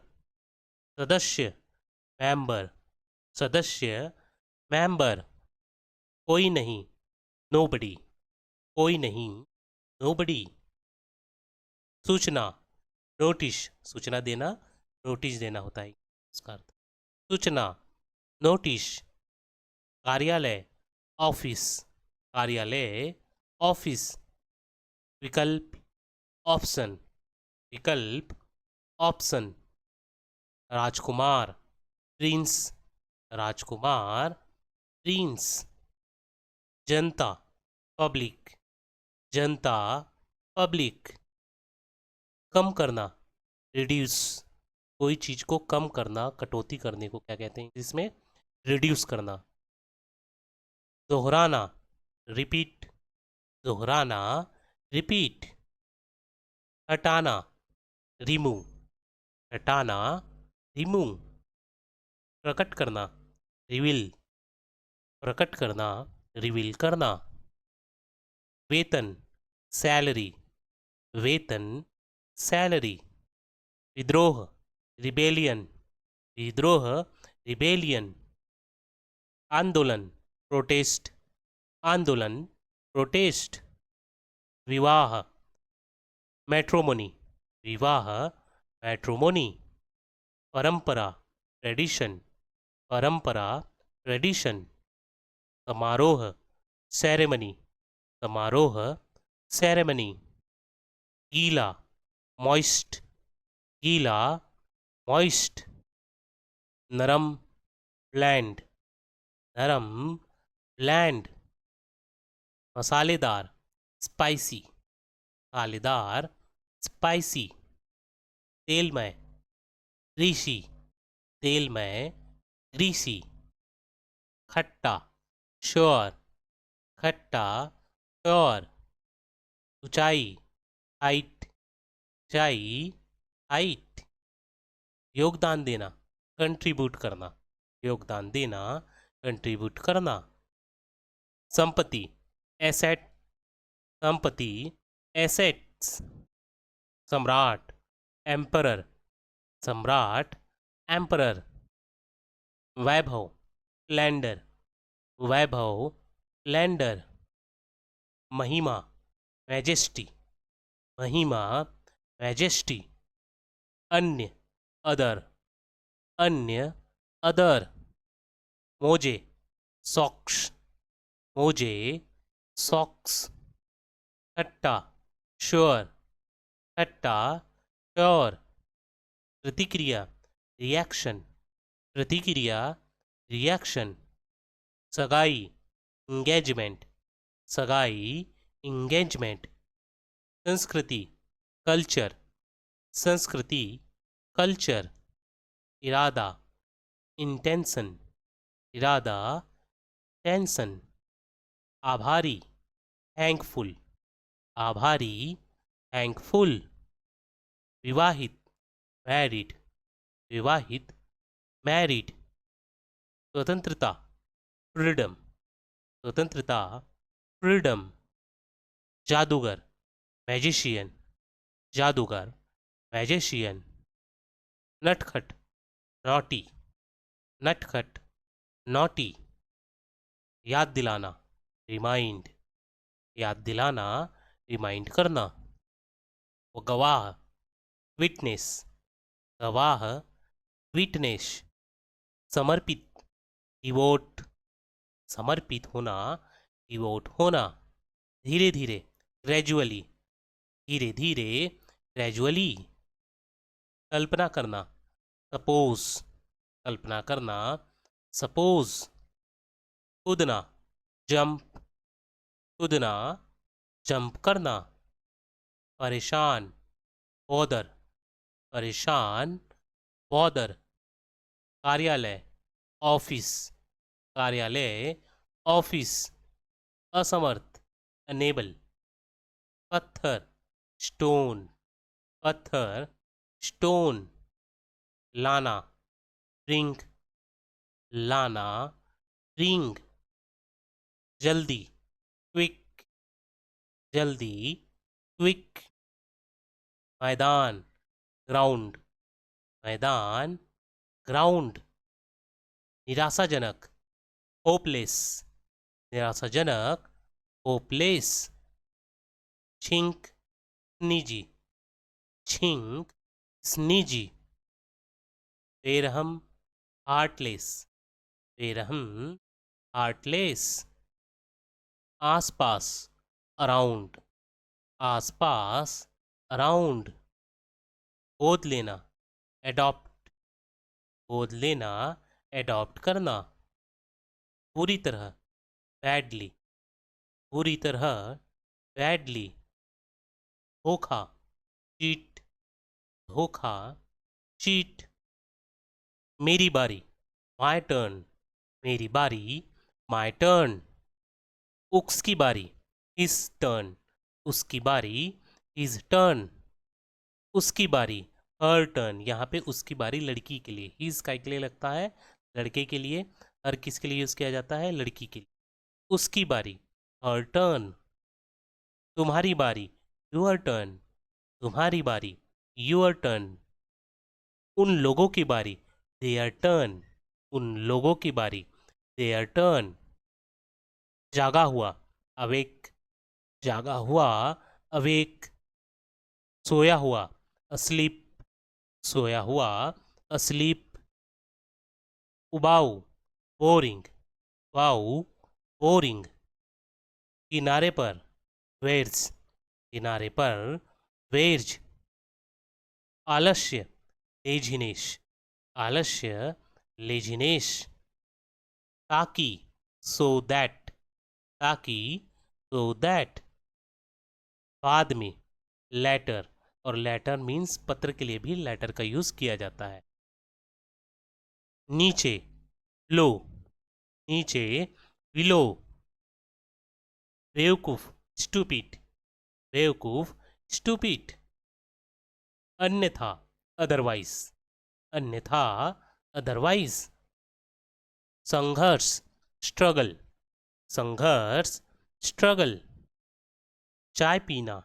सदस्य, मेंबर, सदस्य, मेंबर, कोई नहीं, नोबडी, कोई नहीं, नोबडी, सूचना, नोटिस, सूचना देना, नोटिस देना होता है इसका अर्थ, सूचना, नोटिस, कार्यालय, ऑफिस, कार्यालय, ऑफिस, विकल्प, ऑप्शन, विकल्प, ऑप्शन, राजकुमार, प्रिंस, राजकुमार, प्रिंस, जनता, पब्लिक, जनता, पब्लिक, कम करना, रिड्यूस, कोई चीज़ को कम करना, कटौती करने को क्या कहते हैं इसमें, रिड्यूस करना, दोहराना, रिपीट, दोहराना, रिपीट, हटाना, रिमूव, हटाना, रिमूव, प्रकट करना, रिवील, प्रकट करना, रिवील करना, वेतन, सैलरी, वेतन, सैलरी, विद्रोह, रिबेलियन, विद्रोह, रिबेलियन, आंदोलन, प्रोटेस्ट, आंदोलन, प्रोटेस्ट, विवाह, मैट्रोमोनी, विवाह, मैट्रोमोनी, परंपरा, ट्रेडिशन, परंपरा, ट्रेडिशन, समारोह, सेरेमनी, समारोह, सेरेमनी, गीला, मॉइस्ट, गीला, मॉइस्ट, नरम, ब्लैंड, नरम, ब्लैंड, मसालेदार, स्पाइसी, मसालेदार, स्पाइसी, तेलमय, ग्रीसी, तेलमय, ग्रीसी, खट्टा, श्योर, खट्टा, श्योर, ऊंचाई, हाइट, ऊंचाई, हाइट, योगदान देना, कंट्रीब्यूट करना, योगदान देना, कंट्रीब्यूट करना, संपत्ति, एसेट, संपत्ति, एसेट्स, सम्राट, एम्परर, सम्राट, एम्परर, वैभव, स्प्लेंडर, वैभव, स्प्लेंडर, महिमा, मैजेस्टी, महिमा, मैजेस्टी, अन्य, अदर, अन्य, अदर, मोजे, सॉक्स, मोजे, सॉक्स, खट्टा, श्योर, खट्टा, श्योर, प्रतिक्रिया, रिएक्शन, प्रतिक्रिया, रिएक्शन, सगाई, इंगेजमेंट, सगाई, इंगेजमेंट, संस्कृति, कल्चर, संस्कृति, कल्चर, इरादा, इंटेंशन, इरादा, टेंशन, आभारी, थैंकफुल, आभारी, थैंकफुल, विवाहित, मैरिड, विवाहित, मैरिड, स्वतंत्रता, फ्रीडम, स्वतंत्रता, फ्रीडम, जादूगर, मैजिशियन, जादूगर, मैजिशियन, नटखट, नॉटी, नटखट, नॉटी, याद दिलाना, रिमाइंड, याद दिलाना, रिमाइंड करना, वो गवाह, विटनेस, गवाह, विटनेस, समर्पित, डिवोट, समर्पित होना, डिवोट होना, धीरे धीरे, ग्रेजुअली, धीरे धीरे, ग्रेजुअली, कल्पना करना, सपोज, कल्पना करना, सपोज, कूदना, जंप, कूदना, जंप करना, परेशान, बॉदर, परेशान, बॉदर, कार्यालय, ऑफिस, कार्यालय, ऑफिस, असमर्थ, अनेबल, पत्थर, स्टोन, पत्थर, स्टोन, लाना, रिंग, लाना, रिंग, जल्दी, क्विक, जल्दी, क्विक, मैदान, ग्राउंड, मैदान, ग्राउंड, निराशाजनक, होपलेस, निराशाजनक, होपलेस, छिंक, स्नीजी, छिंक, स्नीजी, बेरहम, हार्टलेस, बेरहम, हार्टलेस, आसपास, अराउंड, आसपास, अराउंड, गोद लेना, एडॉप्ट, गोद लेना, एडॉप्ट करना, पूरी तरह, बैडली, पूरी तरह, बैडली, धोखा, चीट, धोखा, चीट, मेरी बारी, माय टर्न, मेरी बारी, माय टर्न, उसकी बारी, हिज टर्न, उसकी बारी, हिज टर्न, उसकी बारी, हर टर्न, यहाँ पे उसकी बारी लड़की के लिए, हिज काय के लिए लगता है, लड़के के लिए, हर किसके लिए यूज़ किया जाता है, लड़की के लिए, उसकी बारी, हर टर्न, तुम्हारी बारी, योर टर्न, तुम्हारी बारी, योर टर्न, उन लोगों की बारी, देयर टर्न, उन लोगों की बारी, देयर टर्न, जागा हुआ, अवेक, जागा हुआ, अवेक, सोया हुआ, अस्लीप, सोया हुआ, अस्लीप, उबाऊ, बोरिंग, वाऊ, बोरिंग, किनारे पर, वेर्ज, किनारे पर, वेर्ज, आलस्य, लेजिनेश, आलस्य, लेजिनेश, ताकि, सो दैट, ताकि, सो दैट, बाद में, लेटर, और लेटर मीन्स पत्र के लिए भी लेटर का यूज़ किया जाता है, नीचे, लो, नीचे, बिलो, बेवकूफ, स्टूपिड, बेवकूफ, स्टूपिड, अन्यथा, अदरवाइज, अन्यथा, अदरवाइज, संघर्ष, स्ट्रगल, संघर्ष, स्ट्रगल, चाय पीना,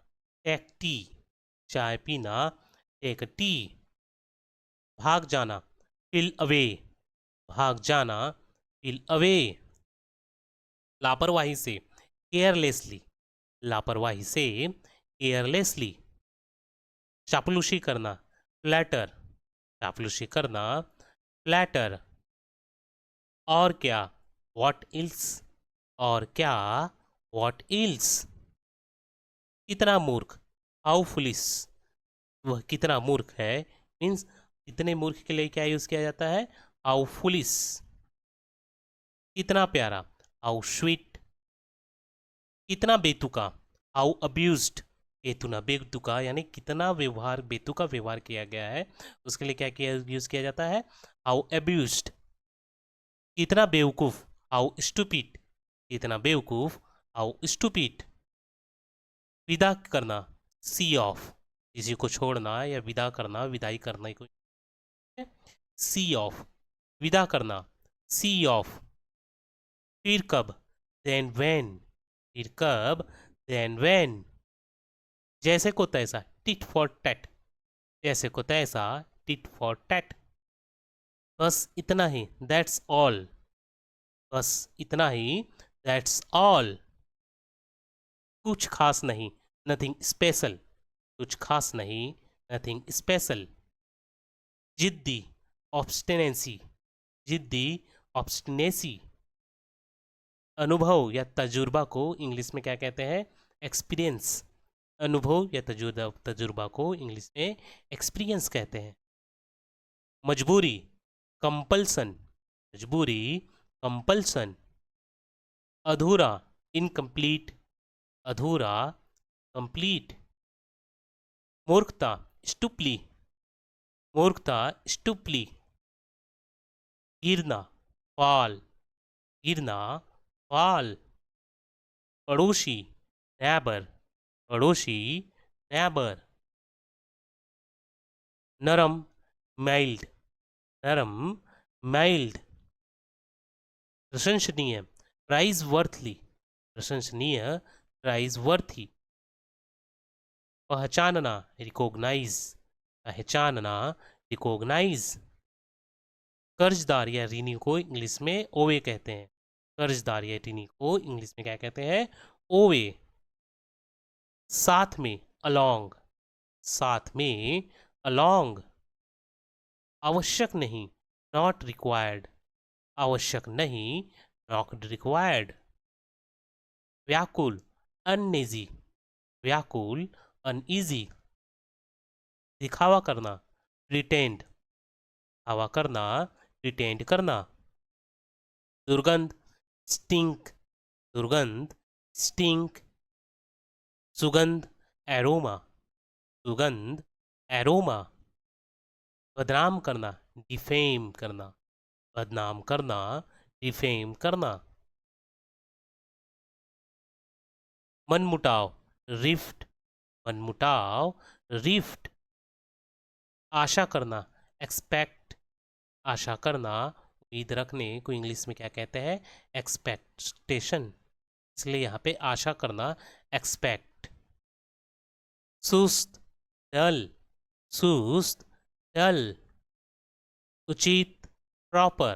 टेक टी, चाय पीना, टेक टी, भाग जाना, फिल अवे, भाग जाना, फिल अवे, लापरवाही से, केयरलेसली, लापरवाही से, केयरलेसली, चापलूसी करना, फ्लैटर, चापलूसी करना, फ्लैटर, और क्या, व्हाट इल्स, और क्या, व्हाट इल्स, कितना मूर्ख, हाउ फुलिस, वह कितना मूर्ख है मीन्स कितने मूर्ख के लिए क्या यूज़ किया जाता है, हाउ फुलिस, कितना प्यारा, हाउ स्वीट, कितना बेतुका, हाउ अब्यूज्ड, बेतुना बेतुका यानी कितना व्यवहार बेतुका व्यवहार किया गया है उसके लिए क्या किया यूज़ किया जाता है, हाउ अब्यूज्ड, कितना बेवकूफ़, हाउ स्टूपिड, कितना बेवकूफ़, हाउ स्टूपिड, विदा करना, सी ऑफ, किसी को छोड़ना या विदा करना, विदाई करना को सी ऑफ, विदा करना, सी ऑफ, फिर कब, देन व्हेन, फिर कब, देन व्हेन, जैसे को तैसा, टिट फॉर टैट, जैसे को तैसा, टिट फॉर टैट, बस इतना ही, दैट्स ऑल, बस इतना ही, दैट्स ऑल, कुछ खास नहीं, नथिंग स्पेशल, कुछ खास नहीं, नथिंग स्पेशल, जिद्दी, ऑब्स्टिनेंसी, जिद्दी, ऑब्स्टिनेसी, अनुभव या तजुर्बा को इंग्लिश में क्या कहते हैं, एक्सपीरियंस, अनुभव या तजुर्बा को इंग्लिश में एक्सपीरियंस कहते हैं, मजबूरी, कंपल्सन, मजबूरी, कंपल्सन, अधूरा, इनकम्प्लीट, अधूरा, कंप्लीट, मूर्खता, स्टुपली, मूर्खता, स्टुपली, गिरना, फॉल, गिरना, फॉल, पड़ोसी, नैबर, पड़ोसी, नैबर, नरम, माइल्ड, नरम, माइल्ड, प्रशंसनीय, प्राइज वर्थली, प्रशंसनीय, प्राइज वर्थी, पहचानना, रिकॉग्नाइज, पहचानना, रिकॉग्नाइज, कर्जदार या ऋणी को इंग्लिश में ओवे कहते हैं, कर्जदार या ऋणी को इंग्लिश में क्या कहते हैं, ओवे, साथ में, अलोंग, साथ में, अलोंग, आवश्यक नहीं, नॉट रिक्वायर्ड, आवश्यक नहीं, नॉट रिक्वायर्ड, व्याकुल, अनईजी, व्याकुल, अनईजी, दिखावा करना, प्रिटेंड, दिखावा करना, प्रिटेंड करना, दुर्गंध, स्टिंक, दुर्गंध, स्टिंक, सुगंध, एरोमा, सुगंध, एरोमा, बदनाम करना, डिफेम करना, बदनाम करना, डिफेम करना, मनमुटाव, रिफ्ट, मनमुटाव, रिफ्ट, आशा करना, एक्सपेक्ट, आशा करना, उम्मीद रखने को इंग्लिश में क्या कहते हैं, एक्सपेक्टेशन, इसलिए यहाँ पे आशा करना, एक्सपेक्ट, सुस्त, डल, सुस्त, डल, उचित, प्रॉपर,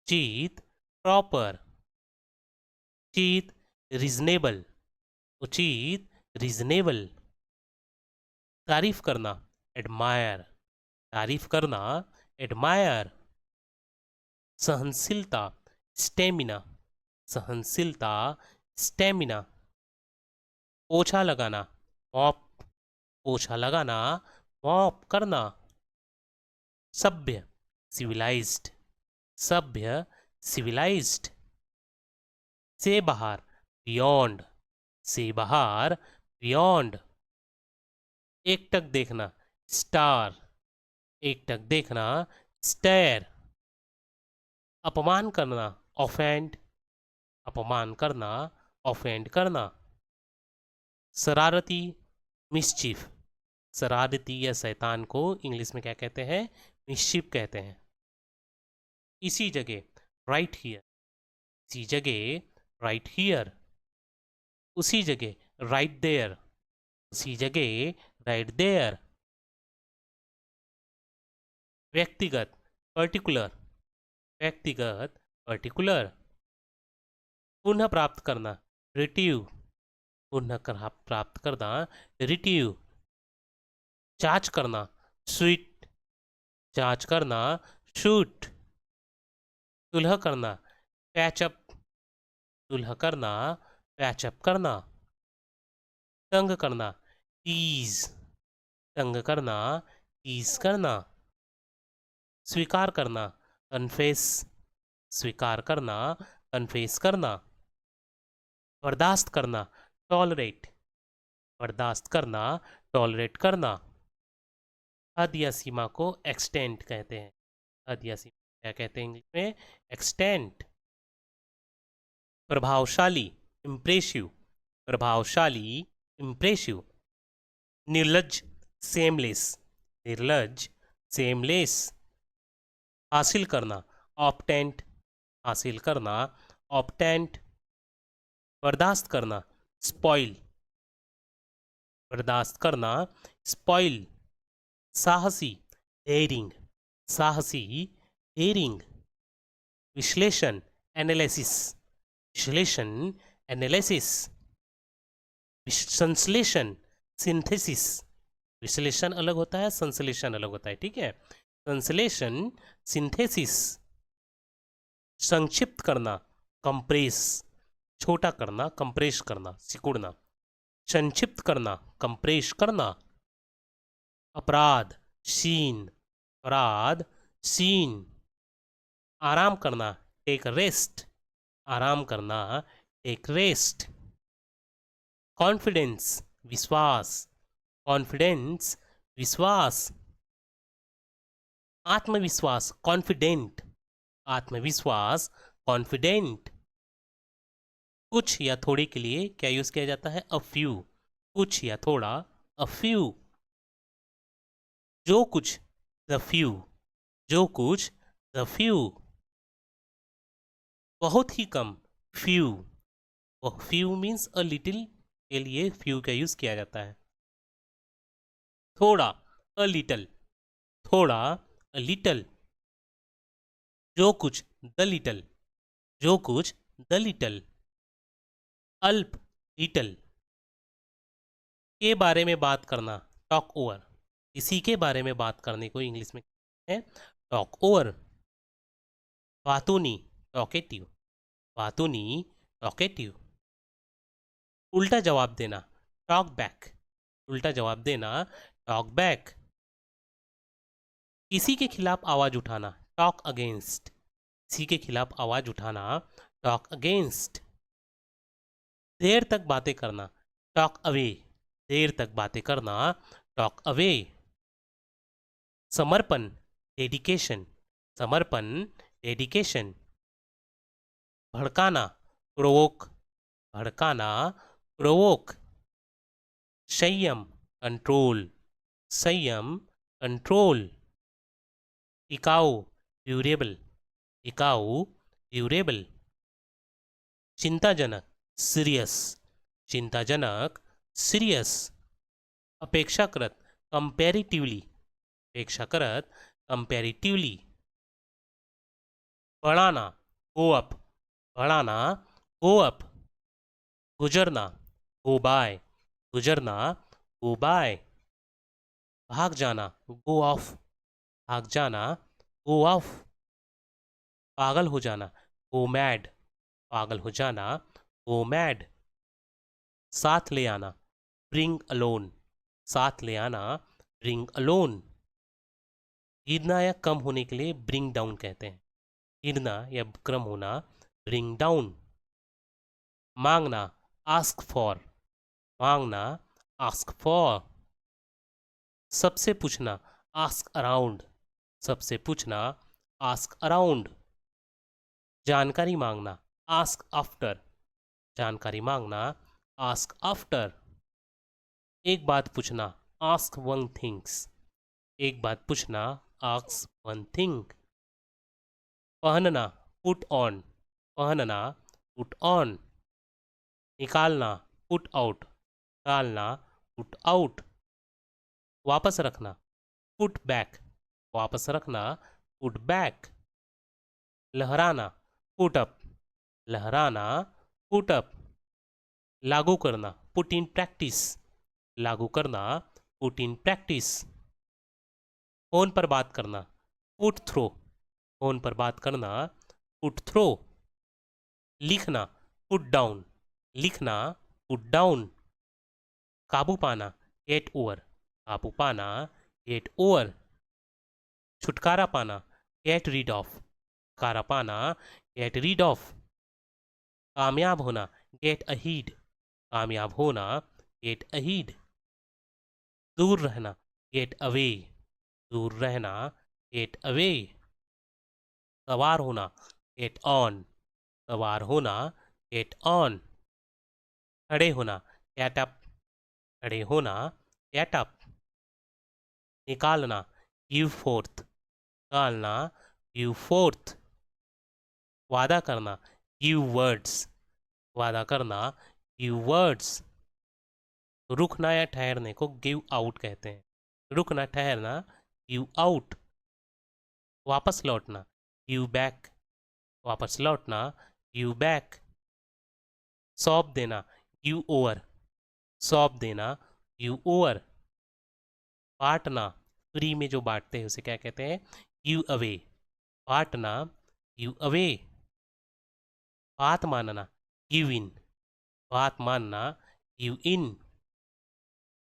उचित, प्रॉपर, उचित, रीजनेबल, उचित, रीजनेबल, तारीफ करना, एडमायर, तारीफ करना, एडमायर, सहनशीलता, स्टेमिना, सहनशीलता, स्टेमिना, पोछा लगाना, मॉप, पोछा लगाना, मॉप करना, सभ्य, सिविलाइज्ड, सभ्य, सिविलाइज्ड, से बाहर, बियॉन्ड, से बाहर, बियॉन्ड, एकटक देखना, स्टार, एकटक देखना, स्टेयर, अपमान करना, ऑफेंड, अपमान करना, ऑफेंड करना, शरारती, मिस्चीफ, शरारती या शैतान को इंग्लिश में क्या कहते हैं, मिस्चीफ कहते हैं, इसी जगह, राइट हियर, इसी जगह, राइट हियर, उसी जगह, राइट देयर, उसी जगह, राइट देयर, व्यक्तिगत, पर्टिकुलर, व्यक्तिगत, पर्टिकुलर, पुनः प्राप्त करना, रिट्रीव, पुनः प्राप्त करना, रिट्रीव, जांच करना, स्वीट, जांच करना, शूट, सुलह करना, पैचअप, सुलह करना, पैचअप करना, तंग करना, टीज, तंग करना, टीज करना। स्वीकार करना, कन्फेस, स्वीकार करना, कन्फेस करना। बर्दाश्त करना, टॉलरेट, बर्दाश्त करना, टॉलरेट करना। हद या सीमा को एक्सटेंट कहते हैं। हद या सीमा क्या कहते हैं इंग्लिश में? एक्सटेंट। प्रभावशाली, इम्प्रेसिव, प्रभावशाली, इम्प्रेसिव। निर्लज, सेमलेस, निर्लज, सेमलेस। हासिल करना, ऑप्टेंट, हासिल करना, ऑप्टेंट। बर्दाश्त करना, स्पॉइल, बर्दाश्त करना, स्पॉइल। साहसी, डेयरिंग, साहसी, डेयरिंग। विश्लेषण, एनालिसिस, विश्लेषण, एनालिसिस। संश्लेषण, सिंथेसिस। विश्लेषण अलग होता है, संश्लेषण अलग होता है, ठीक है? संश्लेषण, सिंथेसिस। संक्षिप्त करना, कंप्रेस, छोटा करना, कंप्रेस करना, सिकुड़ना। संक्षिप्त करना, कंप्रेस करना। अपराध, सीन, अपराध, सीन। आराम करना, टेक रेस्ट, आराम करना, टेक रेस्ट। कॉन्फिडेंस, विश्वास, कॉन्फिडेंस, विश्वास। आत्मविश्वास, कॉन्फिडेंट, आत्मविश्वास, कॉन्फिडेंट। कुछ या थोड़े के लिए क्या यूज किया जाता है? अ फ्यू, कुछ या थोड़ा, अ फ्यू। जो कुछ, द फ्यू, जो कुछ, द फ्यू। बहुत ही कम, few, few means a little के लिए फ्यू का यूज किया जाता है। थोड़ा, अ लिटल, थोड़ा, अ लिटल। जो कुछ, द लिटल, जो कुछ, द लिटल। अल्प, लिटल। के बारे में बात करना, टॉक ओवर, इसी के बारे में बात करने को इंग्लिश में कहते हैं टॉक ओवर। बातूनी, टॉकेटिव, बातूनी, टॉकेटिव। उल्टा जवाब देना, टॉक बैक, उल्टा जवाब देना, टॉक बैक। किसी के खिलाफ आवाज उठाना, टॉक अगेंस्ट, किसी के खिलाफ आवाज उठाना, टॉक अगेंस्ट। देर तक बातें करना, टॉक अवे, देर तक बातें करना, टॉक अवे। समर्पण, डेडिकेशन, समर्पण, डेडिकेशन। भड़काना, प्रोवोक, भड़काना, प्रोवोक। संयम, कंट्रोल, संयम, कंट्रोल। टिकाऊ, ड्यूरेबल, टिकाऊ, ड्यूरेबल। चिंताजनक, सीरियस, चिंताजनक, सीरियस। अपेक्षाकृत, कंपैरेटिवली, अपेक्षाकृत, कंपैरेटिवली। बढ़ाना, गो अप, बढ़ाना, गो अप। गुजरना, गो बाय, गुजरना, गो बाय। भाग जाना, गो ऑफ, भाग जाना, गो ऑफ। पागल हो जाना, गो मैड, पागल हो जाना, गो मैड। साथ ले आना, ब्रिंग अलोन, साथ ले आना, ब्रिंग अलोन। गिरना या कम होने के लिए ब्रिंग डाउन कहते हैं। गिरना या कम होना, ब्रिंग डाउन। मांगना, आस्क फॉर, मांगना, आस्क फॉर। सबसे पूछना, आस्क अराउंड, सबसे पूछना, आस्क अराउंड। जानकारी मांगना, आस्क आफ्टर, जानकारी मांगना, आस्क आफ्टर। एक बात पूछना, आस्क वन थिंग्स, एक बात पूछना, आस्क वन थिंग। पहनना, पुट ऑन, पहनना, पुट ऑन। निकालना, पुट आउट, निकालना, पुट आउट। वापस रखना, पुट बैक, वापस रखना, पुट बैक। लहराना, पुट अप, लहराना, पुट अप। लागू करना, पुट इन प्रैक्टिस, लागू करना, पुट इन प्रैक्टिस। फोन पर बात करना, पुट थ्रो, फोन पर बात करना, पुट थ्रो। लिखना, पुट डाउन, लिखना, पुट डाउन। काबू पाना, गेट ओवर, काबू पाना, गेट ओवर, छुटकारा पाना, गेट रीड ऑफ, छुटकारा पाना, गेट रीड ऑफ, कामयाब होना, गेट अहीड, कामयाब होना, गेट अहीड, दूर रहना, गेट अवे, दूर रहना, गेट अवे, सवार होना, गेट ऑन, सवार होना, गेट ऑन, खड़े होना, गेट अप, खड़े होना, गेट अप, निकालना, गिव फोर्थ, निकालना, गिव फोर्थ, वादा करना, गिव वर्ड्स, वादा करना, गिव वर्ड्स, रुकना या ठहरने को गिव आउट कहते हैं। रुकना, ठहरना, गिव आउट, वापस लौटना, गिव बैक, वापस लौटना, गिव बैक, सौंप देना, गिव ओवर, सौंप देना, गिव ओवर, बांटना, फ्री में जो बांटते हैं उसे क्या कहते हैं? गिव अवे, बांटना, गिव अवे, बात मानना, गिव इन, बात मानना, गिव इन,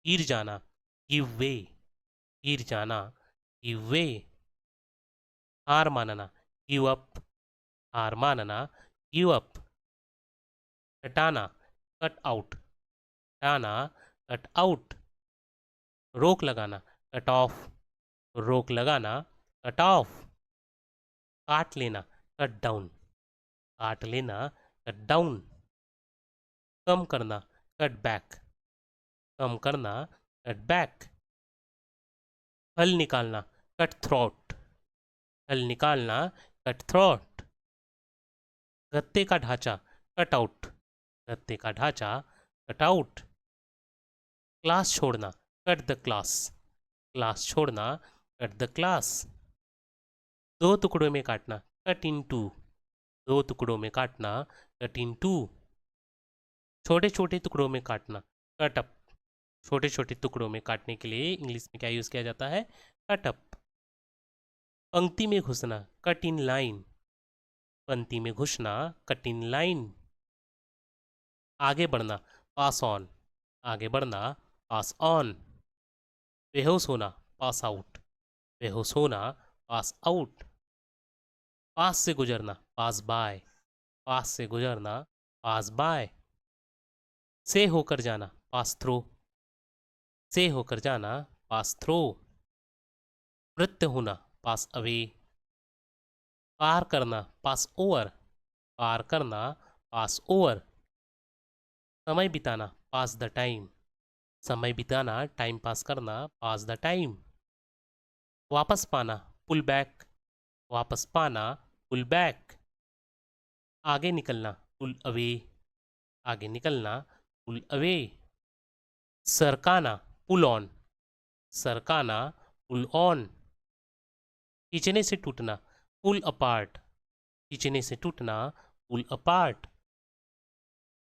गिर जाना, गिव वे, गिर जाना, गिव वे, हार मानना, गिव अप, हार मानना, गिव अप, हटाना, कट आउट, हटाना, कट आउट, रोक लगाना, कट ऑफ, रोक लगाना, कट ऑफ, काट लेना, कट डाउन, काट लेना, कट डाउन, कम करना, कट बैक, कम करना, कट बैक, हल निकालना, कट थ्रोट, हल निकालना, कट थ्रोट, गत्ते का ढांचा, कट आउट, गत्ते का ढांचा, कट आउट, क्लास छोड़ना, कट द क्लास, क्लास छोड़ना, कट द क्लास, दो टुकड़ों में काटना, कट इन टू, दो टुकड़ों में काटना, कट इन टू, छोटे छोटे टुकड़ों में काटना, कट अप, छोटे छोटे टुकड़ों में काटने के लिए इंग्लिश में क्या यूज़ किया जाता है? कट अप, पंक्ति में घुसना, कट इन लाइन, पंक्ति में घुसना, कट इन लाइन, आगे बढ़ना, पास ऑन, आगे बढ़ना, पास ऑन, बेहोश होना, पास आउट, बेहोश होना, पास आउट, पास से गुजरना, पास बाय, पास से गुजरना, पास बाय, से होकर जाना, पास थ्रो, से होकर जाना, पास थ्रो, नृत्य होना, पास अवे, पार करना, पास ओवर, पार करना, पास ओवर, समय बिताना, पास द टाइम, समय बिताना, टाइम पास करना, पास द टाइम, वापस पाना, पुल बैक, वापस पाना, पुल बैक, आगे निकलना, पुल अवे, आगे निकलना, पुल अवे, सरकाना, पुल ऑन, सरकाना, पुल ऑन, खींचने से टूटना, पुल अपार्ट, खींचने से टूटना, पुल अपार्ट,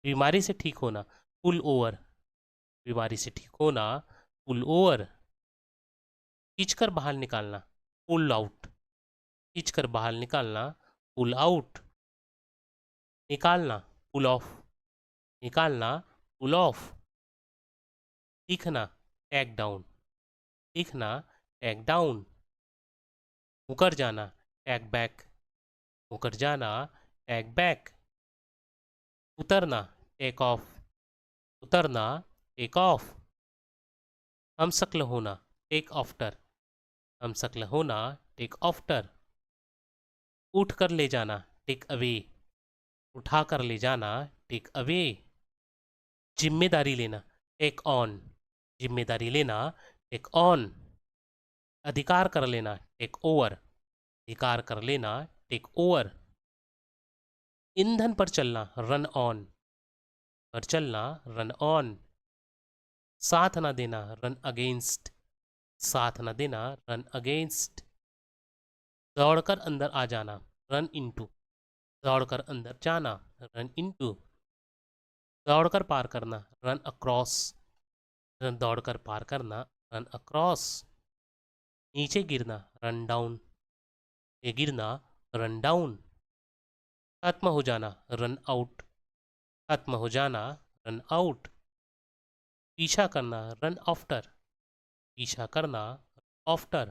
बीमारी से ठीक होना, पुल ओवर, बीमारी से ठीक होना, पुल ओवर, खींचकर बाहर निकालना, पुल आउट, खींचकर बाहर निकालना, पुल आउट, निकालना, पुल ऑफ, निकालना, पुल ऑफ, दिखना, टैग डाउन, दिखना, टैग डाउन, मुकर जाना, टैग बैक, मुकर जाना, टैग बैक, उतरना, टेक ऑफ, उतरना, टेक ऑफ, हमशक्ल होना, टेक आफ्टर, हमशक्ल होना, टेक आफ्टर, उठ कर ले जाना, टेक अवे, उठा कर ले जाना, टेक अवे, जिम्मेदारी लेना, टेक ऑन, जिम्मेदारी लेना, टेक ऑन, अधिकार कर लेना, टेक ओवर, अधिकार कर लेना, टेक ओवर, ईंधन पर चलना, रन ऑन, पर चलना, रन ऑन, साथ ना देना, रन अगेंस्ट, साथ ना देना, रन अगेंस्ट, दौड़कर अंदर आ जाना, रन इनटू, दौड़कर अंदर जाना, रन इनटू, दौड़कर पार करना, रन अक्रॉस, दौड़कर पार करना, रन अक्रॉस, नीचे गिरना, रन डाउन, ये गिरना, रन डाउन, खत्म हो जाना, रन आउट, खत्म हो जाना, रन आउट, पीछा करना, रन आफ्टर, पीछा करना, आफ्टर।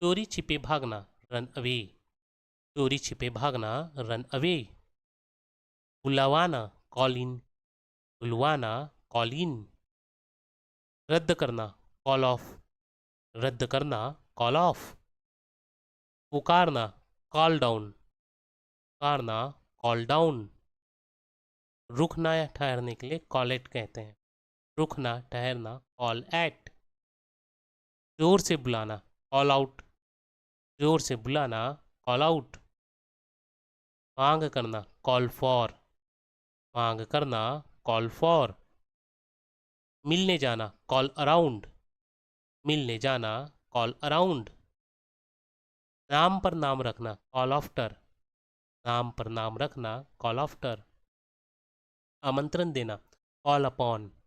चोरी छिपे भागना, रन अवे। चोरी छिपे भागना, रन अवे। बुलवाना, कॉल इन। बुलवाना, कॉल इन। रद्द करना, कॉल ऑफ। रद्द करना, कॉल ऑफ। पुकारना, कॉल डाउन। पुकारना, कॉल डाउन। रुकना या ठहरने के लिए कॉल एट कहते हैं। रुकना, ठहरना, कॉल एट। जोर से बुलाना, कॉल आउट। जोर से बुलाना, कॉल आउट। मांग करना, कॉल फॉर। मांग करना, कॉल फॉर। मिलने जाना, कॉल अराउंड। मिलने जाना, कॉल अराउंड। नाम पर नाम रखना, कॉल आफ्टर। नाम पर नाम रखना, कॉल आफ्टर। आमंत्रण देना, कॉल अपॉन।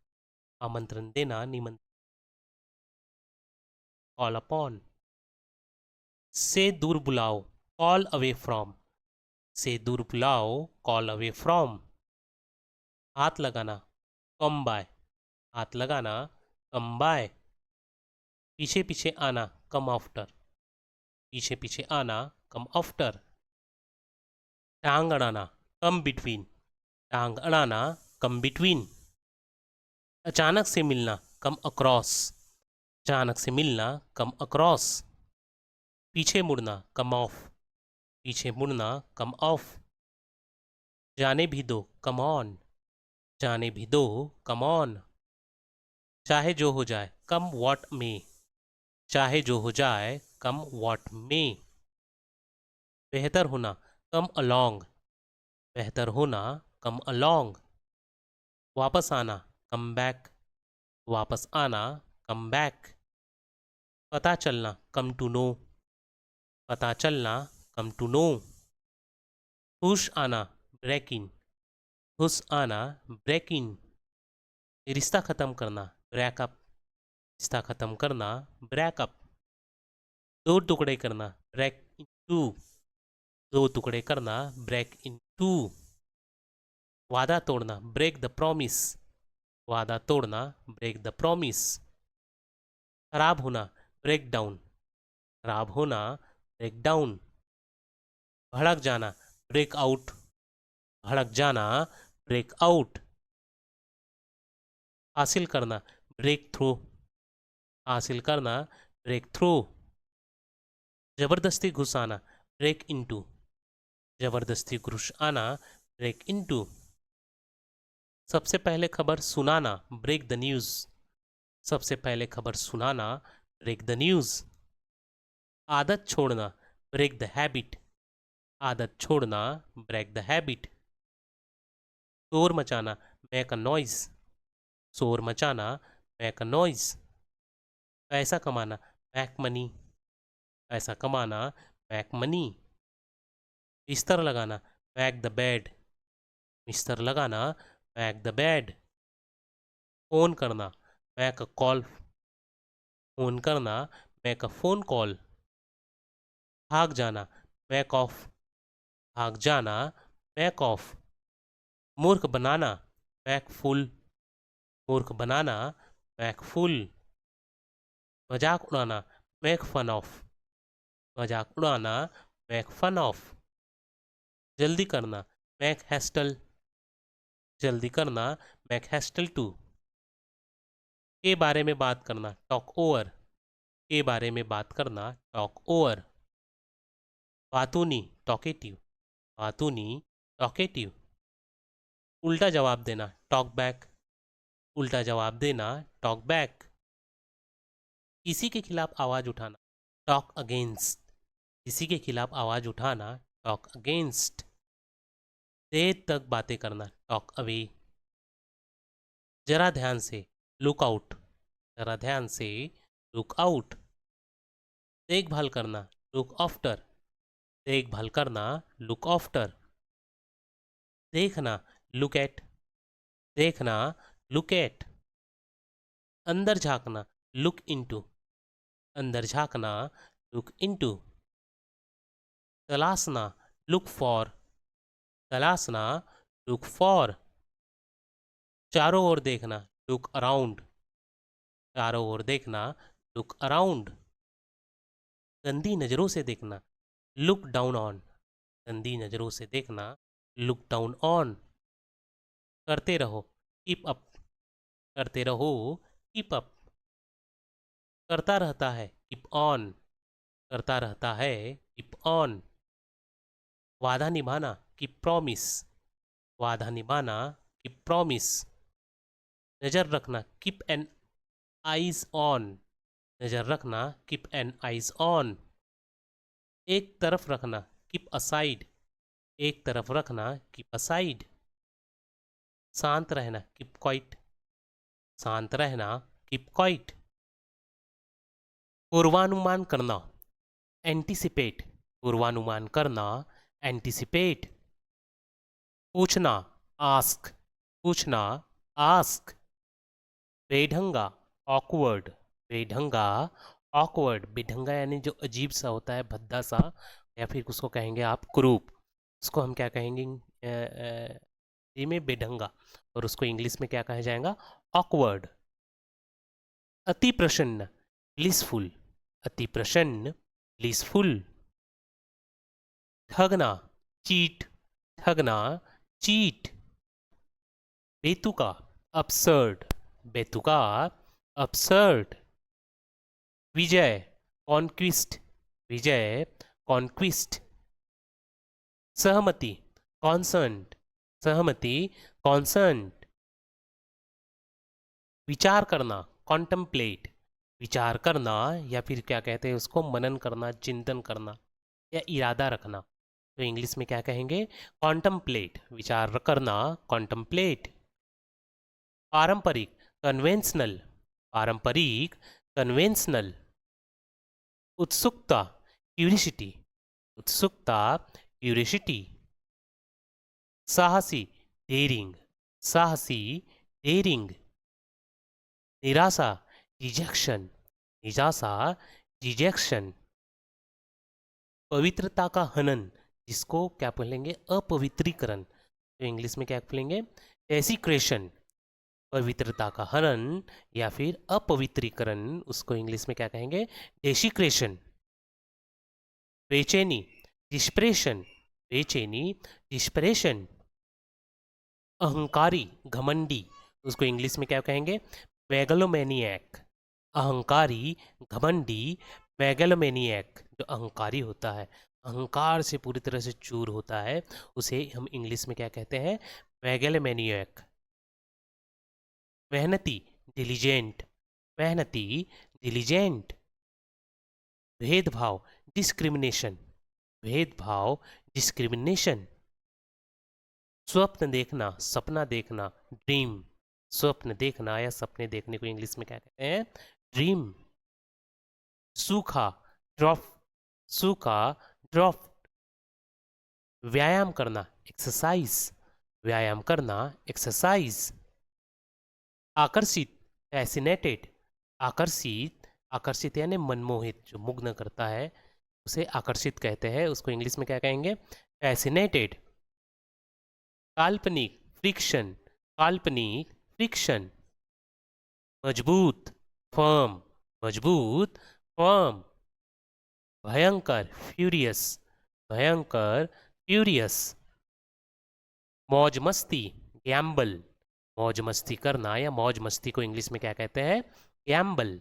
आमंत्रण देना, निमंत्रण। Call upon. से दूर बुलाओ, कॉल अवे फ्रॉम। से दूर बुलाओ, कॉल अवे फ्रॉम। हाथ लगाना, कम बाय। हाथ लगाना, कम बाय। पीछे पीछे आना, कम आफ्टर। पीछे पीछे आना, कम आफ्टर। टांग अड़ाना, कम बिटवीन। टांग अड़ाना, कम बिटवीन। अचानक से मिलना, कम अक्रॉस। अचानक से मिलना, कम अक्रॉस। पीछे मुड़ना, कम ऑफ। पीछे मुड़ना, कम ऑफ। जाने भी दो, कम ऑन। जाने भी दो, कम ऑन। चाहे जो हो जाए, कम वॉट में। चाहे जो हो जाए, कम वॉट में। बेहतर होना, कम अलोंग। बेहतर होना, कम अलोंग। वापस आना, कम बैक। वापस आना, कम बैक। पता चलना, कम टू नो। पता चलना, कम टू नो। खुश आना, ब्रेक इन। खुश आना, ब्रेक इन। रिश्ता ख़त्म करना, ब्रेकअप। रिश्ता ख़त्म करना, ब्रेकअप। दो टुकड़े करना, ब्रेक इन टू। दो टुकड़े करना, ब्रेक इन टू। वादा तोड़ना, ब्रेक द प्रॉमिस। वादा तोड़ना, ब्रेक द प्रॉमिस। खराब होना, ब्रेक डाउन। खराब होना, ब्रेक डाउन। भड़क जाना, ब्रेक आउट। भड़क जाना, ब्रेक आउट। हासिल करना, ब्रेक थ्रू। हासिल करना, ब्रेक थ्रू। जबरदस्ती घुस आना, ब्रेक इनटू। जबरदस्ती घुस आना, ब्रेक इनटू। सबसे पहले खबर सुनाना, ब्रेक द न्यूज़। सबसे पहले खबर सुनाना, ब्रेक द न्यूज़। आदत छोड़ना, ब्रेक द हैबिट। आदत छोड़ना, ब्रेक द हैबिट। शोर मचाना, मेक अ नॉइज। शोर मचाना, मेक अ नॉइज। पैसा कमाना, मैक मनी। पैसा कमाना, मैक मनी। बिस्तर लगाना, मैक द बेड। बिस्तर लगाना, मैक द बेड। फ़ोन करना, मैक अ कॉल। फ़ोन करना, मैक अ फ़ोन कॉल। भाग जाना, मैक ऑफ। भाग जाना, मैक ऑफ। मूर्ख बनाना, मैक फुल। मूर्ख बनाना, मैक फुल। मजाक उड़ाना, मैक फन ऑफ। मजाक उड़ाना, मैक फन ऑफ। जल्दी करना, मैक हेस्टल। जल्दी करना, मैक हेस्टल टू। के बारे में बात करना, टॉक ओवर। के बारे में बात करना, टॉक ओवर। बातूनी, टॉकेटिव। बातूनी, टॉकेटिव। उल्टा जवाब देना, टॉक बैक। उल्टा जवाब देना, टॉक बैक। किसी के खिलाफ आवाज़ उठाना, टॉक अगेंस्ट। किसी के खिलाफ आवाज़ उठाना, टॉक अगेंस्ट। देर तक बातें करना, टॉक अवे। जरा ध्यान से, लुक आउट। जरा ध्यान से, लुक आउट। देखभाल करना, लुक आफ्टर। देखभाल करना, लुक आफ्टर। देखना, लुक एट। देखना, लुक एट। अंदर झांकना, लुक इनटू। अंदर झांकना, लुक इनटू। तलाशना, लुक फॉर। तलाशना, लुक फॉर। चारों ओर देखना, लुक अराउंड। चारों ओर देखना, लुक अराउंड, गंदी नज़रों से देखना, लुक डाउन ऑन, गंदी नज़रों से देखना, लुक डाउन ऑन, करते रहो, कीप अप, करते रहो, कीप अप, करता रहता है, कीप ऑन, करता रहता है, कीप ऑन, वादा निभाना, कीप प्रॉमिस, वादा निभाना, कीप प्रॉमिस, नज़र रखना, कीप एन आइज ऑन, नज़र रखना, कीप एन आइज ऑन, एक तरफ रखना, कीप असाइड, एक तरफ रखना, कीप असाइड, शांत रहना, कीप क्वाइट, शांत रहना, कीप क्वाइट, पूर्वानुमान करना, एंटिसिपेट, पूर्वानुमान करना, एंटिसिपेट, पूछना, आस्क, पूछना, आस्क, बेढंगा, ऑकवर्ड, बेढंगा, ऑकवर्ड, बेढंगा यानी जो अजीब सा होता है, भद्दा सा, या फिर उसको कहेंगे आप कुरूप, उसको हम क्या कहेंगे हिंदी में बेढंगा, और उसको इंग्लिश में क्या कहा जाएगा, ऑकवर्ड, अति प्रसन्न, ब्लिसफुल, अति प्रसन्न, ब्लिसफुल, ठगना, चीट, ठगना, चीट, बेतुका, अपसर्ड, बेतुका, अपसर्ड, विजय, कॉन्क्विस्ट, विजय, कॉन्क्विस्ट, सहमति, कॉन्सर्न्ड, सहमति, कॉन्सर्न्ड, विचार करना, कॉन्टम्पलेट, विचार करना, या फिर क्या कहते हैं उसको, मनन करना, चिंतन करना, या इरादा रखना, तो इंग्लिश में क्या कहेंगे, कॉन्टम्पलेट, विचार करना, कॉन्टम्पलेट, पारंपरिक, कन्वेंशनल, पारंपरिक, कन्वेंशनल, उत्सुकता, क्यूरिसिटी, उत्सुकता, क्यूरिसिटी, साहसी, डेयरिंग, साहसी, डेयरिंग, निराशा, रिजेक्शन, निराशा, रिजेक्शन, पवित्रता का हनन, जिसको क्या बोलेंगे, अपवित्रीकरण, तो इंग्लिश में क्या बोलेंगे, डेसिक्रेशन, पवित्रता का हनन या फिर अपवित्रीकरण, उसको इंग्लिश में क्या कहेंगे, डेसिक्रेशन, बेचैनी, डिस्प्रेशन, बेचैनी, डिस्प्रेशन, अहंकारी, घमंडी, उसको इंग्लिश में क्या कहेंगे, मेगलोमैनियक, अहंकारी, घमंडी, मेगलोमैनियक, जो अहंकारी होता है, अहंकार से पूरी तरह से चूर होता है, उसे हम इंग्लिश में क्या कहते हैं, मेगलोमैनियक, मेहनती, डिलीजेंट, मेहनती, डिलीजेंट, भेदभाव, डिस्क्रिमिनेशन, भेदभाव, डिस्क्रिमिनेशन, स्वप्न देखना, सपना देखना, ड्रीम, स्वप्न देखना या सपने देखने को इंग्लिश में क्या कहते हैं, ड्रीम, सूखा, ड्रॉप, सूखा, ड्रॉप, व्यायाम करना, एक्सरसाइज, व्यायाम करना, एक्सरसाइज, आकर्षित, फैसिनेटेड, आकर्षित, आकर्षित यानी मनमोहित, जो मुग्ध करता है उसे आकर्षित कहते हैं, उसको इंग्लिश में क्या कहेंगे, फैसिनेटेड, काल्पनिक, फ्रिक्शन, काल्पनिक, फ्रिक्शन, मजबूत, फर्म, मजबूत, फर्म, भयंकर, फ्यूरियस, भयंकर, फ्यूरियस, मौज मस्ती, गैम्बल, मौज मस्ती करना या मौज मस्ती को इंग्लिश में क्या कहते हैं, गैम्बल,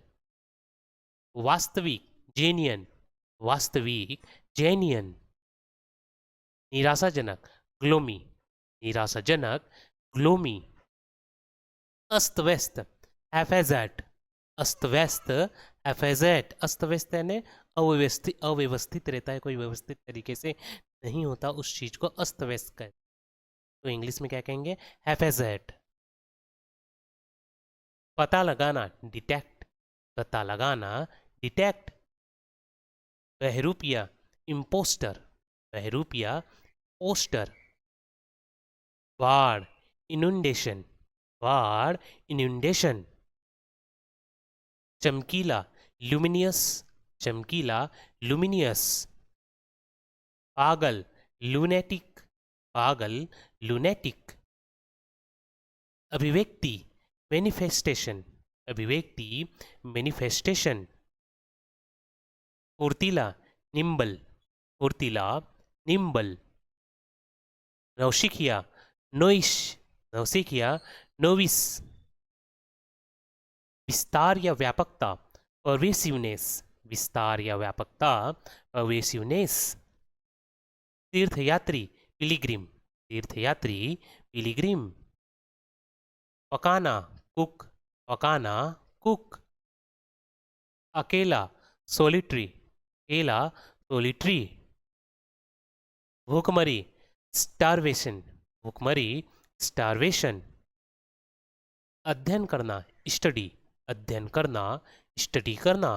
वास्तविक, जेन्यन, वास्तविक, जेन्यन, निराशाजनक, ग्लोमी, निराशाजनक, ग्लोमी, अस्त व्यस्त, एफेजेट, अस्त व्यस्त, एफेजेट, अस्त व्यस्त यानी अव्यवस्थित, अव्यवस्थित रहता है, कोई व्यवस्थित तरीके से नहीं होता, उस चीज को अस्त व्यस्त कहते हैं, तो इंग्लिश में क्या कहेंगे, एफेजेट, पता लगाना, डिटेक्ट, पता लगाना, डिटेक्ट, बहरूपिया, इम्पोस्टर, बहरूपिया, पोस्टर, बाढ़, इनुंडेशन, बाढ़, इनुंडेशन, चमकीला, ल्यूमिनियस, चमकीला, लुमिनियस, पागल, लूनेटिक, पागल, लूनेटिक, अभिव्यक्ति, मैनिफेस्टेशन, अभिव्यक्ति, मैनिफेस्टेशन। फुर्तीला, निम्बल, फुर्तीला, निम्बल। नौसिखिया, नोइश, नौसिखिया, नोविस। विस्तार या व्यापकता, परवेसिवनेस, विस्तार या व्यापकता, परवेसिवनेस। तीर्थयात्री, पिलिग्रिम, तीर्थयात्री, पिलिग्रिम। पकाना, कुक, पकाना, कुक। अकेला, सोलिटरी, अकेला, सोलिटरी। भूखमरी, स्टारवेशन, भूखमरी, स्टारवेशन। अध्ययन करना, स्टडी, अध्ययन करना, स्टडी करना।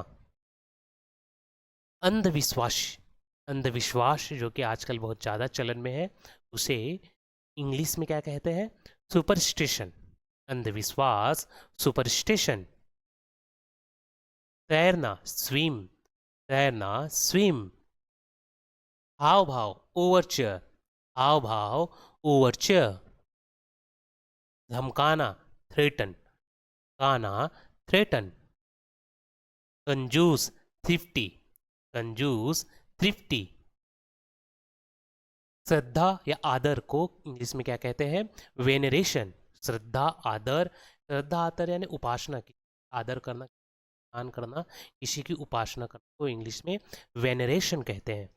अंधविश्वास, अंधविश्वास जो कि आजकल बहुत ज़्यादा चलन में है, उसे इंग्लिश में क्या कहते हैं? सुपरस्टिशन। अंधविश्वास, सुपरस्टिशन। तैरना, स्विम, तैरना, स्विम। हाव भाव, ओवरचर, हाव भाव, ओवरचर। धमकाना, थ्रेटन, धमकाना, थ्रेटन। कंजूस, थ्रिफ्टी, कंजूस, थ्रिफ्टी। श्रद्धा या आदर को इंग्लिश में क्या कहते हैं? वेनरेशन। श्रद्धा, आदर, श्रद्धा आदर यानी उपासना की, आदर करना, मान करना, किसी की उपासना करना को इंग्लिश में वेनरेशन कहते हैं।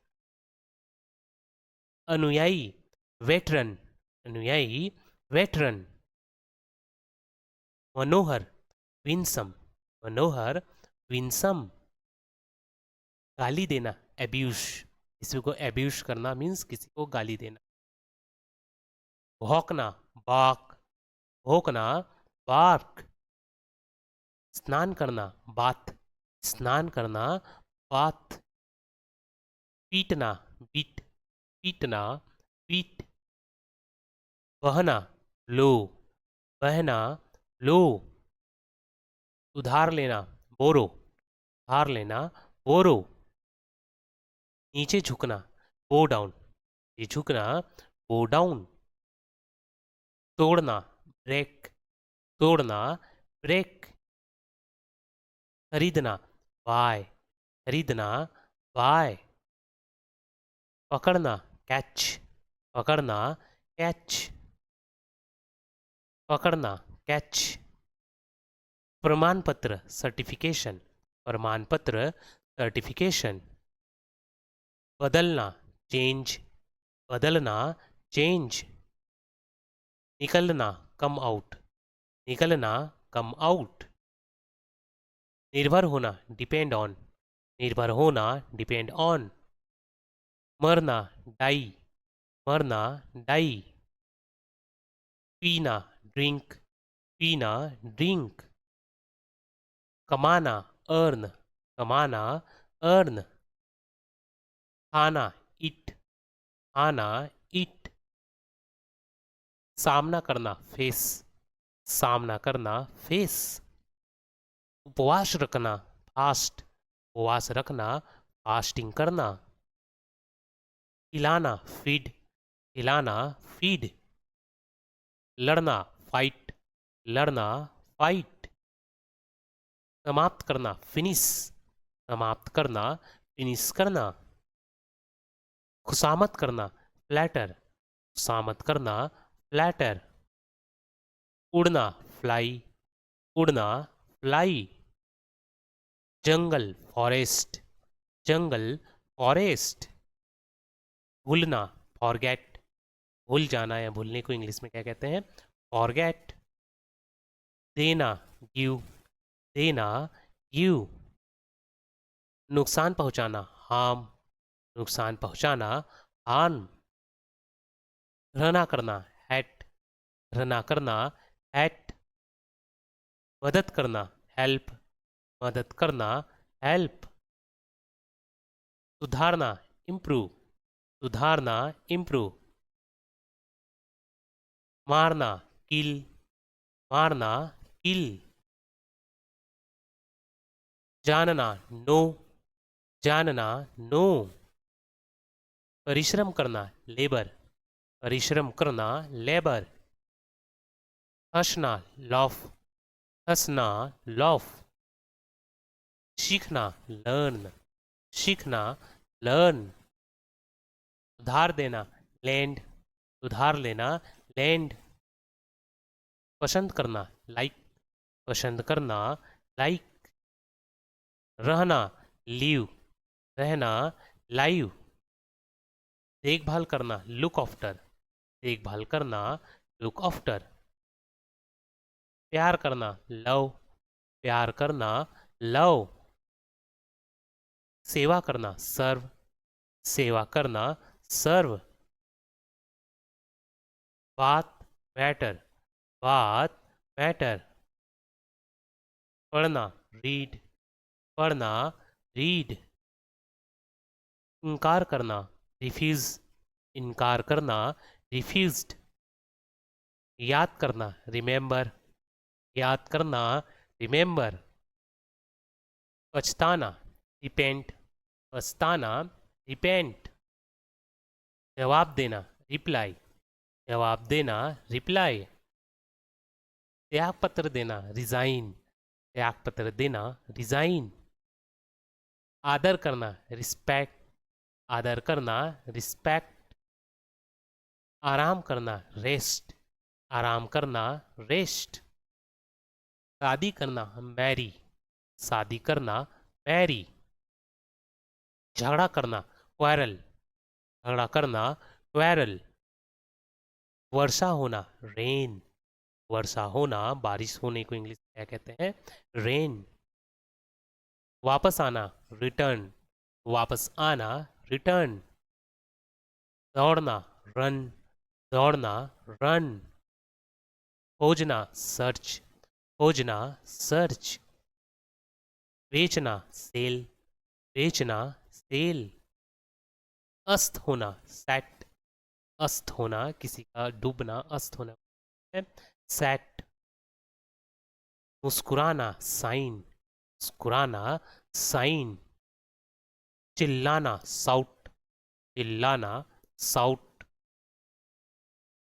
अनुयायी, वेटरन, अनुयायी, वेटरन। मनोहर, विंसम, मनोहर, विंसम। गाली देना, एब्यूज, किसी को एब्यूज करना मीन्स किसी को गाली देना। भौंकना, बाक, भौंकना, बार्क। स्नान करना, बाथ, स्नान करना, बाथ। पीटना, बीट, पीटना, बीट। बहना, लो, बहना, लो। उधार लेना, बोरो, उधार लेना, बोरो। नीचे झुकना, बो डाउन, नीचे झुकना, बो डाउन। तोड़ना, ब्रेक, तोड़ना, ब्रेक। खरीदना, बाय, खरीदना, बाय। पकड़ना, कैच, पकड़ना, कैच, पकड़ना, कैच। प्रमाण पत्र, सर्टिफिकेशन, प्रमाण पत्र, सर्टिफिकेशन। बदलना, चेंज, बदलना, चेंज। निकलना, कम आउट, निकलना, कम आउट। निर्भर होना, डिपेंड ऑन, निर्भर होना, डिपेंड ऑन। मरना, डाई, मरना, डाई। पीना, ड्रिंक, पीना, ड्रिंक। कमाना, अर्न, कमाना, अर्न। खाना, इट, खाना, इट। सामना करना, फेस, सामना करना, फेस। उपवास रखना, फास्ट, उपवास रखना, फास्टिंग करना। खिलाना, फीड, खिलाना, फीड। लड़ना, फाइट, लड़ना, फाइट। समाप्त करना, फिनिश, समाप्त करना, फिनिश करना। खुशामद करना, फ्लैटर, खुशामद करना, फ्लैटर। उड़ना, फ्लाई, उड़ना, फ्लाई। जंगल, फॉरेस्ट, जंगल, फॉरेस्ट। भूलना, फॉरगेट, भूल जाना या भूलने को इंग्लिश में क्या कहते हैं? फॉरगेट। देना, गिव, देना, गिव। नुकसान पहुंचाना, हार्म, नुकसान पहुंचाना, हार्म। घृणा करना, हैट, घृणा करना, हैट। मदद करना, हेल्प, मदद करना, हेल्प। सुधारना, इम्प्रूव, सुधारना, इम्प्रूव। मारना, किल, मारना, किल। जानना, नो, जानना, नो। परिश्रम करना, लेबर, परिश्रम करना, लेबर। हंसना, लॉफ, हंसना लॉफ, सीखना लर्न, सीखना लर्न, उधार देना लैंड, उधार लेना लैंड, पसंद करना लाइक, पसंद करना लाइक, रहना लीव, रहना लाइव, देखभाल करना लुक आफ्टर, देखभाल करना लुक आफ्टर, प्यार करना लव, प्यार करना लव, सेवा करना सर्व, सेवा करना सर्व, बात मैटर, बात मैटर, पढ़ना रीड, पढ़ना रीड, इनकार करना रिफ्यूज, इनकार करना रिफ्यूज्ड, याद करना रिमेंबर, याद करना रिमेंबर, पछताना रिपेंट, पछताना रिपेंट, जवाब देना रिप्लाई, जवाब देना रिप्लाई, त्यागपत्र देना रिजाइन, त्यागपत्र देना रिजाइन, आदर करना रिस्पेक्ट, आदर करना रिस्पेक्ट, आराम करना रेस्ट, आराम करना रेस्ट, शादी करना मैरी, शादी करना मैरी, झगड़ा करना क्वारल, झगड़ा करना क्वारल, वर्षा होना रेन, वर्षा होना बारिश होने को इंग्लिश में क्या कहते हैं रेन, वापस आना रिटर्न, वापस आना रिटर्न, दौड़ना रन, दौड़ना रन, खोजना सर्च, खोजना सर्च, बेचना सेल, बेचना सेल, अस्त होना सेट, अस्त होना किसी का डूबना, अस्त होना है सेट, मुस्कुराना साइन, मुस्कुराना साइन, चिल्लाना साउट, चिल्लाना साउट,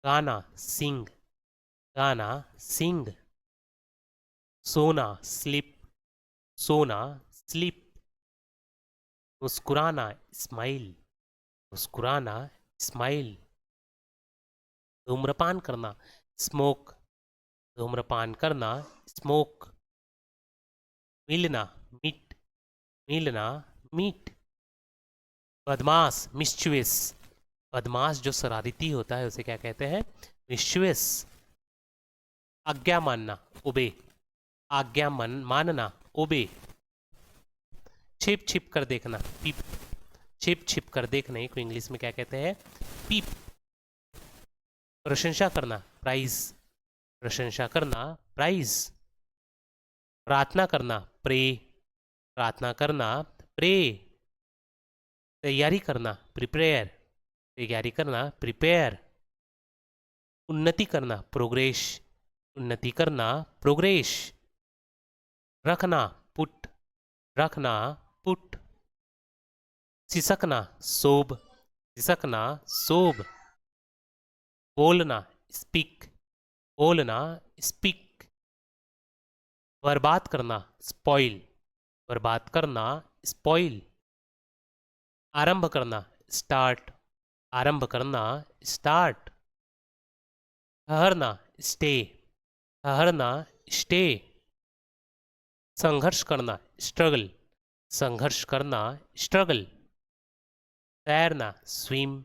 गाना सिंग, गाना सिंग, सोना स्लिप, सोना स्लिप, मुस्कुराना स्माइल, मुस्कुराना स्माइल, धूम्रपान करना स्मोक, धूम्रपान करना स्मोक, मिलना मीट, मिलना मीट, बदमाश मिस्चुअस, बदमाश जो शरारती होता है उसे क्या कहते हैं मिस्चुअस, आज्ञा मानना ओबे, आज्ञा मानना ओबे, छिप छिप कर देखना पीप, छिप छिप कर देखने को इंग्लिश में क्या कहते हैं पीप, प्रशंसा करना प्राइज, प्रशंसा करना प्राइज, प्रार्थना करना प्रे, प्रार्थना करना प्रे, तैयारी करना प्रिपेयर, तैयारी करना प्रिपेयर, उन्नति करना प्रोग्रेस, उन्नति करना प्रोग्रेस, रखना पुट, रखना पुट, सिसकना सोब, सिसकना सोब, बोलना स्पीक, बोलना स्पीक, बर्बाद करना स्पॉइल, बर्बाद करना स्पॉइल, आरंभ करना स्टार्ट, आरंभ करना स्टार्ट, ठहरना स्टे, ठहरना स्टे, संघर्ष करना स्ट्रगल, संघर्ष करना स्ट्रगल, तैरना स्विम,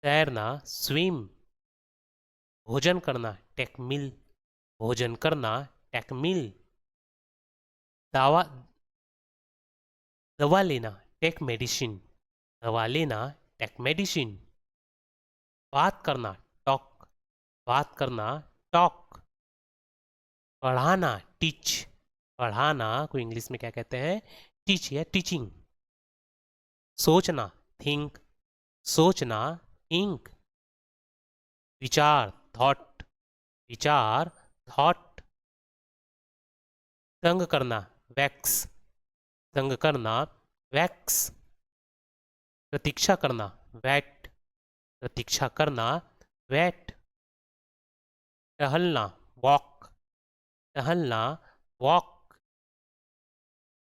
तैरना स्विम, भोजन करना टेक मिल, भोजन करना टेक मिल, दवा, दवा लेना टेक मेडिसिन, दवा लेना टेक मेडिसिन, बात करना टॉक, बात करना टॉक, पढ़ाना टीच, पढ़ाना को इंग्लिश में क्या कहते हैं टीच या टीचिंग, सोचना थिंक, सोचना थिंक, विचार थॉट, विचार थॉट, तंग करना वैक्स, तंग करना वैक्स, प्रतीक्षा करना वैट, प्रतीक्षा करना वैट, टहलना वॉक, टहलना वॉक,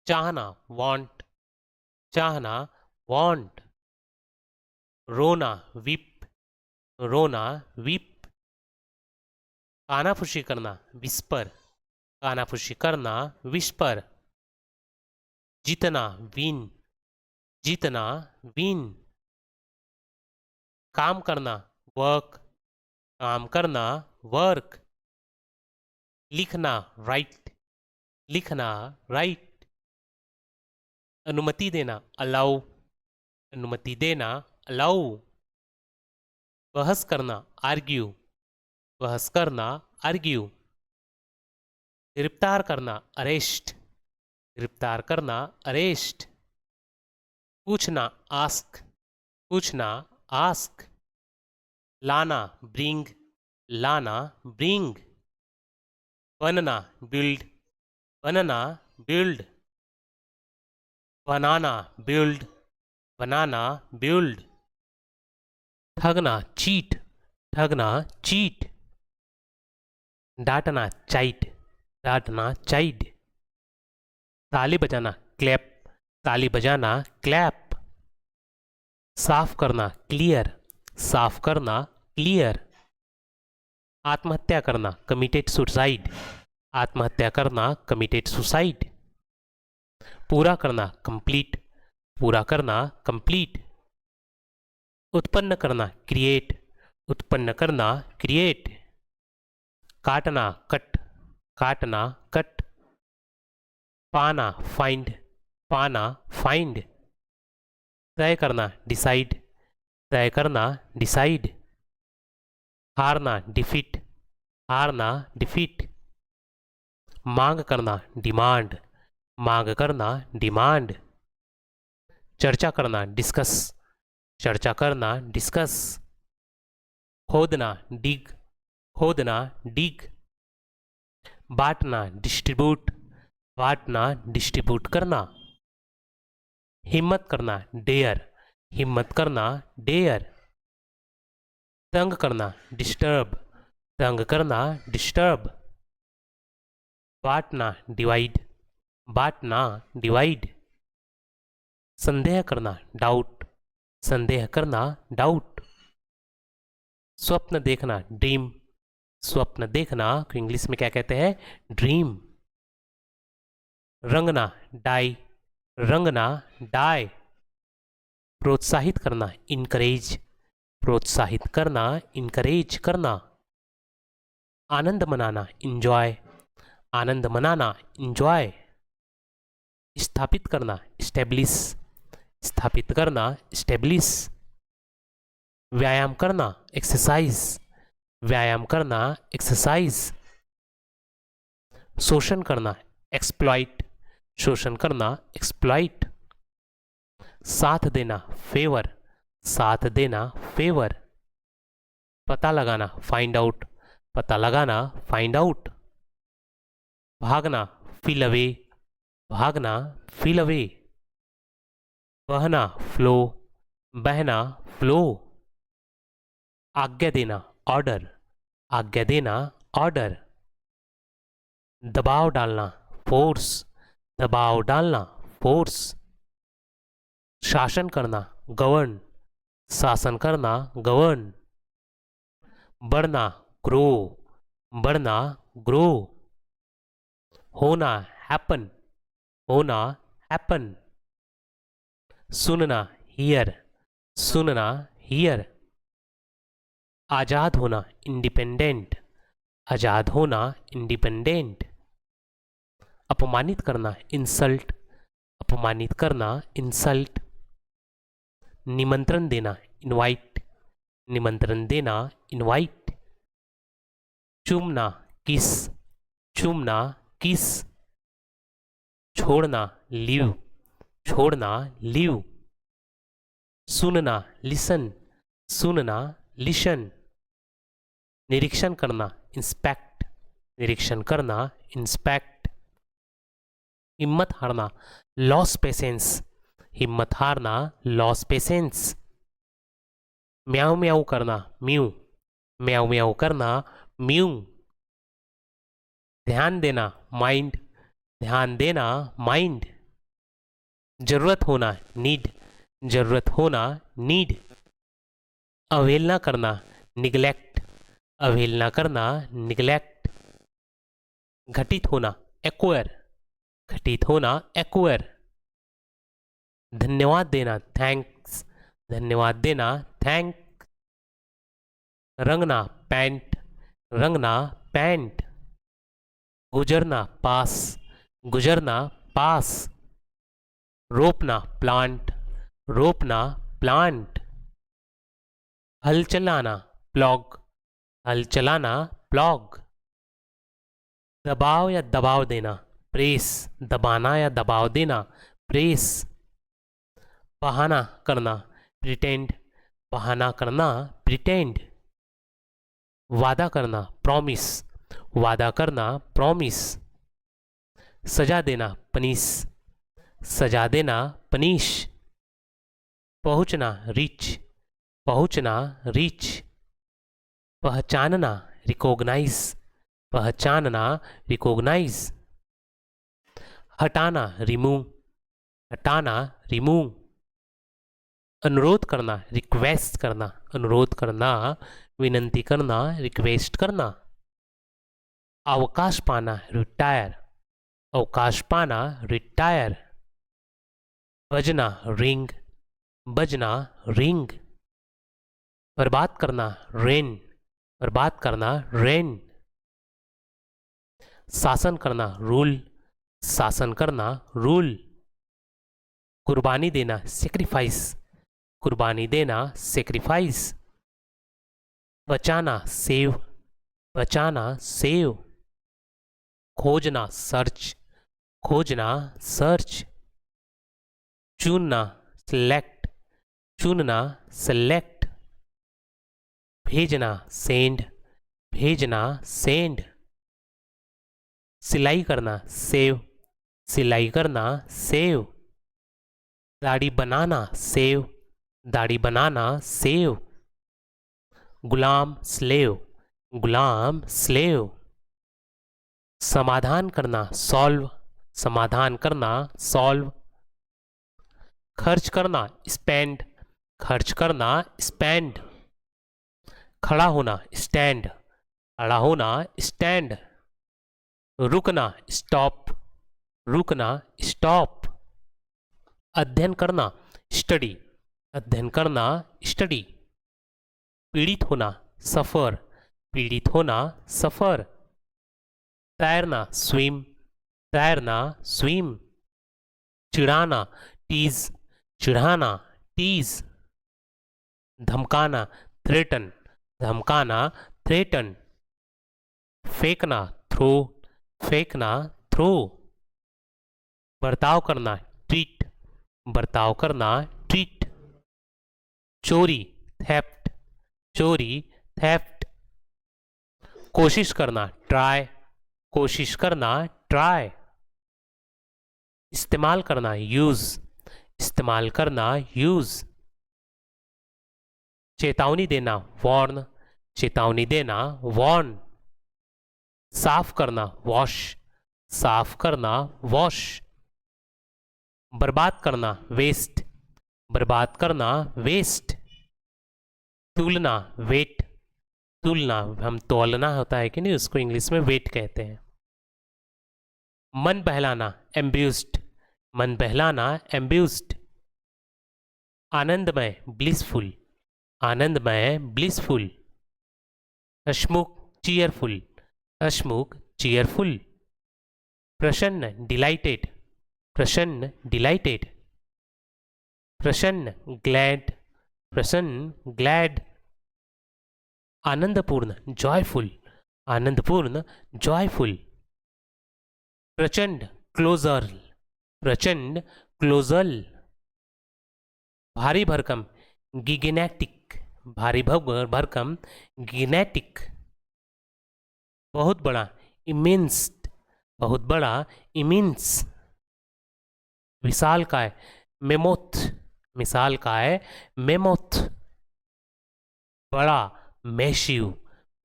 चाहना वांट, चाहना वांट, रोना वीप, रोना वीप, कानाफूसी करना विस्पर, कानाफूसी करना विस्पर, जीतना विन, जीतना विन, काम करना वर्क, काम करना वर्क, लिखना राइट, लिखना राइट, अनुमति देना अलाउ, अनुमति देना अलाउ, बहस करना आर्ग्यू, बहस करना आर्ग्यू, गिरफ्तार करना अरेस्ट, गिरफ्तार करना अरेस्ट, पूछना आस्क, पूछना आस्क, लाना ब्रिंग, लाना ब्रिंग, बनना बिल्ड, बनना बिल्ड, बनाना बिल्ड, बनाना बिल्ड, ठगना चीट, ठगना चीट, डांटना चाइट, डांटना चाइट, ताली बजाना क्लैप, ताली बजाना क्लैप, साफ करना क्लियर, साफ करना क्लियर, आत्महत्या करना कमिटेड सुसाइड, आत्महत्या करना कमिटेड सुसाइड, पूरा करना कंप्लीट, पूरा करना कंप्लीट, उत्पन्न करना क्रिएट, उत्पन्न करना क्रिएट, काटना कट, काटना कट, पाना फाइंड, पाना फाइंड, तय करना डिसाइड, तय करना डिसाइड, हारना डिफीट, हारना डिफीट, मांग करना डिमांड, मांग करना डिमांड, चर्चा करना डिस्कस, चर्चा करना डिस्कस, खोदना डिग, खोदना डिग, बांटना डिस्ट्रीब्यूट, बांटना डिस्ट्रीब्यूट करना, हिम्मत करना डेयर, हिम्मत करना डेयर, तंग करना डिस्टर्ब, तंग करना डिस्टर्ब, बांटना डिवाइड, बांटना डिवाइड, संदेह करना डाउट, संदेह करना डाउट, स्वप्न देखना ड्रीम, स्वप्न देखना को इंग्लिश में क्या कहते हैं ड्रीम, रंगना डाई, रंगना डाई, प्रोत्साहित करना इनकरेज, प्रोत्साहित करना इनकरेज करना, आनंद मनाना इंजॉय, आनंद मनाना इंजॉय, स्थापित करना स्टेब्लिश, स्थापित करना स्टेब्लिश, व्यायाम करना एक्सरसाइज, व्यायाम करना एक्सरसाइज, शोषण करना एक्सप्लॉइट, शोषण करना एक्सप्लॉइट, साथ देना फेवर, साथ देना फेवर, पता लगाना फाइंड आउट, पता लगाना फाइंड आउट, भागना फील अवे, भागना फील अवे, बहना फ्लो, बहना फ्लो, आज्ञा देना ऑर्डर, आज्ञा देना ऑर्डर, दबाव डालना फोर्स, दबाव डालना फोर्स, शासन करना गवर्न, शासन करना गवर्न, बढ़ना ग्रो, बढ़ना ग्रो, होना हैपन, होना हैपन, सुनना हियर, सुनना हियर, आज़ाद होना इंडिपेंडेंट, आज़ाद होना इंडिपेंडेंट, अपमानित करना इंसल्ट, अपमानित करना इंसल्ट, निमंत्रण देना इनवाइट, निमंत्रण देना इनवाइट, चूमना किस, चूमना किस, छोड़ना लीव, छोड़ना लीव, सुनना लिसन, सुनना लिशन, निरीक्षण करना इंस्पेक्ट, निरीक्षण करना इंस्पेक्ट, हिम्मत हारना लॉस पेशेंस, हिम्मत हारना लॉस पेशेंस, म्याऊ म्याऊ करना म्यू, म्याऊ म्याऊ करना म्यू, ध्यान देना माइंड, ध्यान देना, माइंड। जरूरत होना, नीड, जरूरत होना, नीड। अवहेलना करना, निग्लेक्ट, अवहेलना करना, निग्लेक्ट। घटित होना, एक्वायर, घटित होना, एक्वायर। धन्यवाद देना, थैंक्स, धन्यवाद देना, थैंक। रंगना, पैंट, रंगना, पैंट। गुजरना, पास, गुजरना, पास। रोपना, प्लांट, रोपना, प्लांट। हल चलाना, प्लॉग, हल चलाना, प्लॉग। दबाव या दबाव देना, प्रेस, दबाना या दबाव देना, प्रेस। बहाना करना, प्रिटेंड, बहाना करना, प्रिटेंड। वादा करना, प्रॉमिस, वादा करना, प्रॉमिस। सजा देना, पनिश, सजा देना, पनिश। पहुंचना, रीच, पहुंचना, रीच। पहचानना, रिकॉग्नाइज, पहचानना, रिकॉग्नाइज। हटाना, रिमूव, हटाना, रिमूव। अनुरोध करना, रिक्वेस्ट करना, अनुरोध करना, विनंती करना, रिक्वेस्ट करना। अवकाश पाना, रिटायर, अवकाश पाना, रिटायर। बजना, रिंग, बजना, रिंग। बर्बाद करना, रेन, बर्बाद करना, रेन। शासन करना, रूल, शासन करना, रूल। कुर्बानी देना, सेक्रीफाइस, कुर्बानी देना, सेक्रीफाइस। बचाना, सेव, बचाना, सेव। खोजना, सर्च, खोजना, सर्च। चुनना, सिलेक्ट, चुनना, सेलेक्ट। भेजना, सेंड, भेजना, सेंड। सिलाई करना, सेव, सिलाई करना, सेव। दाढ़ी बनाना, सेव, दाढ़ी बनाना, सेव। गुलाम, स्लेव, गुलाम, स्लेव। समाधान करना, सॉल्व, समाधान करना, सॉल्व। खर्च करना, स्पेंड, खर्च करना, स्पेंड। खड़ा होना, स्टैंड, खड़ा होना, स्टैंड। रुकना, स्टॉप, रुकना, स्टॉप। अध्ययन करना, स्टडी, अध्ययन करना, स्टडी। पीड़ित होना, सफर, पीड़ित होना, सफर। तैरना, स्विम, तैरना, स्विम। चिढ़ाना, टीज, चिढ़ाना, टीज। धमकाना, थ्रेटन, धमकाना, थ्रेटन। फेंकना, थ्रो, फेंकना, थ्रो। बर्ताव करना, ट्रीट, बर्ताव करना, ट्रीट। चोरी, थेफ्ट, चोरी, थेफ्ट। कोशिश करना, ट्राई, कोशिश करना, ट्राई। इस्तेमाल करना, यूज, इस्तेमाल करना, यूज। चेतावनी देना, वार्न, चेतावनी देना, वार्न। साफ करना, वॉश, साफ करना, वॉश। बर्बाद करना, वेस्ट, बर्बाद करना, वेस्ट। तुलना, वेट, तुलना, हम तौलना होता है कि नहीं, उसको इंग्लिश में वेट कहते हैं। मन बहलाना, एम्ब्यूस्ड, मन बहलाना, एम्ब्यूस्ड। आनंदमय, ब्लिसफुल, आनंदमय, ब्लिसफुल। हसमुख, चीयरफुल, हसमुख, चीयरफुल। प्रसन्न, डिलाइटेड, प्रसन्न, डिलाइटेड। प्रसन्न, ग्लैड, प्रसन्न, ग्लैड। आनंदपूर्ण, जॉयफुल, आनंदपूर्ण, जॉयफुल। प्रचंड, क्लोजर, प्रचंड, क्लोजल। भारी भरकम, गिगेनेटिक, भारी भरकम, गिनेटिक। बहुत बड़ा, इमेंस, बहुत बड़ा, इमेंस। विशाल काय, मेमोथ, मिसाल काय, मेमोथ। बड़ा, मैशिव,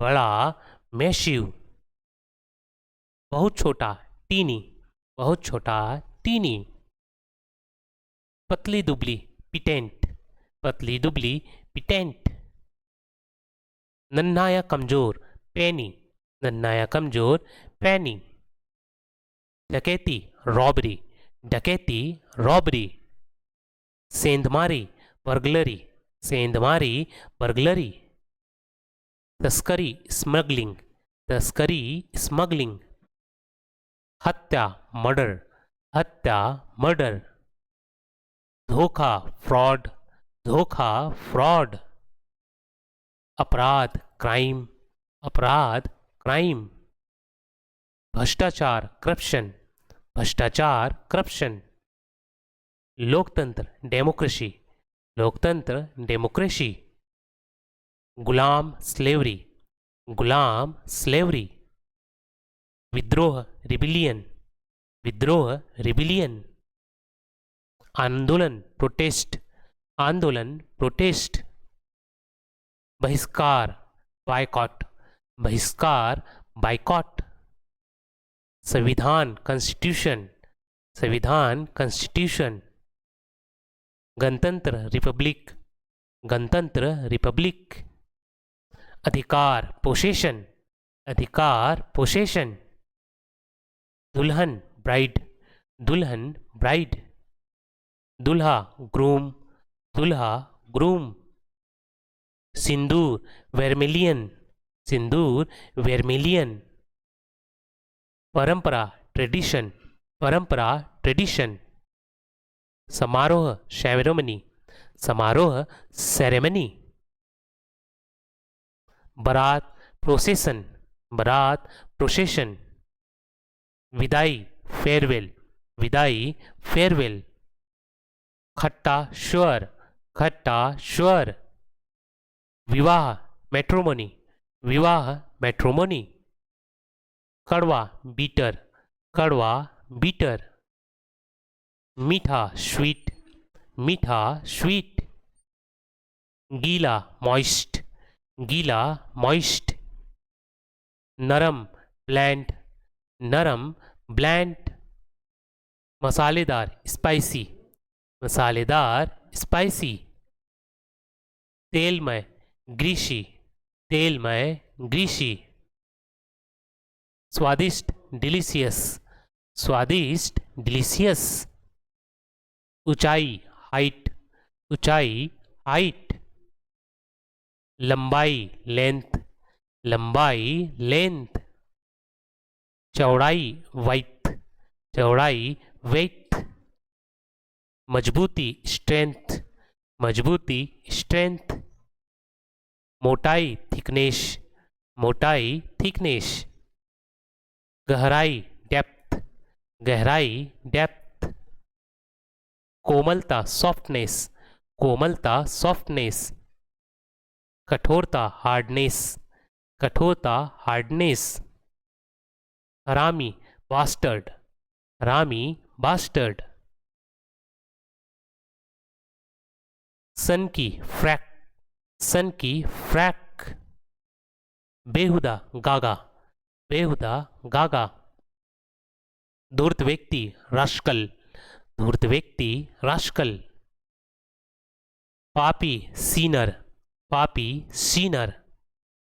बड़ा, मैशिव। बहुत छोटा, टीनी, बहुत छोटा, टीनी। पतली दुबली, पिटेंट, पतली दुबली, पिटेंट। नन्हा या कमजोर, पैनी, नन्हा या कमजोर, पैनी। डकैती, रॉबरी, डकैती, रॉबरी। सेंधमारी, बर्गलरी, सेंधमारी, बर्गलरी। तस्करी, स्मगलिंग, तस्करी, स्मगलिंग। हत्या, मर्डर, हत्या, मर्डर। धोखा, फ्रॉड, धोखा, फ्रॉड। अपराध, क्राइम, अपराध, क्राइम। भ्रष्टाचार, करप्शन, भ्रष्टाचार, करप्शन। लोकतंत्र, डेमोक्रेसी, लोकतंत्र, डेमोक्रेसी। गुलाम, स्लेवरी, गुलाम, स्लेवरी। विद्रोह, रिबिलियन, विद्रोह, रिबिलियन। आंदोलन, प्रोटेस्ट, आंदोलन, प्रोटेस्ट। बहिष्कार, बायकॉट, बहिष्कार, बायकॉट। संविधान, कॉन्स्टिट्यूशन, संविधान, कॉन्स्टिट्यूशन। गणतंत्र, रिपब्लिक, गणतंत्र, रिपब्लिक। अधिकार, पोसेशन, अधिकार, पोसेशन। दुल्हन, ब्राइड, दुल्हन, ब्राइड। दुल्हा, ग्रूम, दुल्हा, ग्रूम। सिंदूर, वेरमिलियन, सिंदूर, वेरमिलियन। परंपरा, ट्रेडिशन, परंपरा, ट्रेडिशन। समारोह, सेरेमनी, समारोह, सेरेमनी। बारात, प्रोसेशन, बारात, प्रोसेशन। विदाई, फेयरवेल, विदाई, फेयरवेल। खट्टा, श्वर, खट्टा, श्वर। विवाह, मैट्रोमनी, विवाह, मैट्रोमनी। कड़वा, बीटर, कड़वा, बीटर। मीठा, स्वीट, मीठा, स्वीट। गीला, मॉइस्ट, गीला, मॉइस्ट। नरम, ब्लैंड, नरम, ब्लैंड। मसालेदार, स्पाइसी, मसालेदार, स्पाइसी। तेलमय, ग्रीसी, तेलमय, ग्रीसी। स्वादिष्ट, डिलीशियस, स्वादिष्ट, डिलीशियस। ऊंचाई, हाइट, ऊंचाई, हाइट। लंबाई, लेंथ, लंबाई, लेंथ। चौड़ाई, वाइथ, चौड़ाई, वेथ। मजबूती, स्ट्रेंथ, मजबूती, स्ट्रेंथ। मोटाई, थिकनेस, मोटाई, थिकनेस। गहराई, डेप्थ, गहराई, डेप्थ। कोमलता, सॉफ्टनेस, कोमलता, सॉफ्टनेस। कठोरता, हार्डनेस, कठोरता, हार्डनेस। हरामी, बास्टर्ड, हरामी, बास्टर्ड। सन की, फ्रैक, सन की, फ्रैक। बेहुदा, गागा, बेहुदा, गागा। धूर्त व्यक्ति, रास्कल, धूर्त व्यक्ति, रास्कल। पापी, सीनर, पापी, सीनर।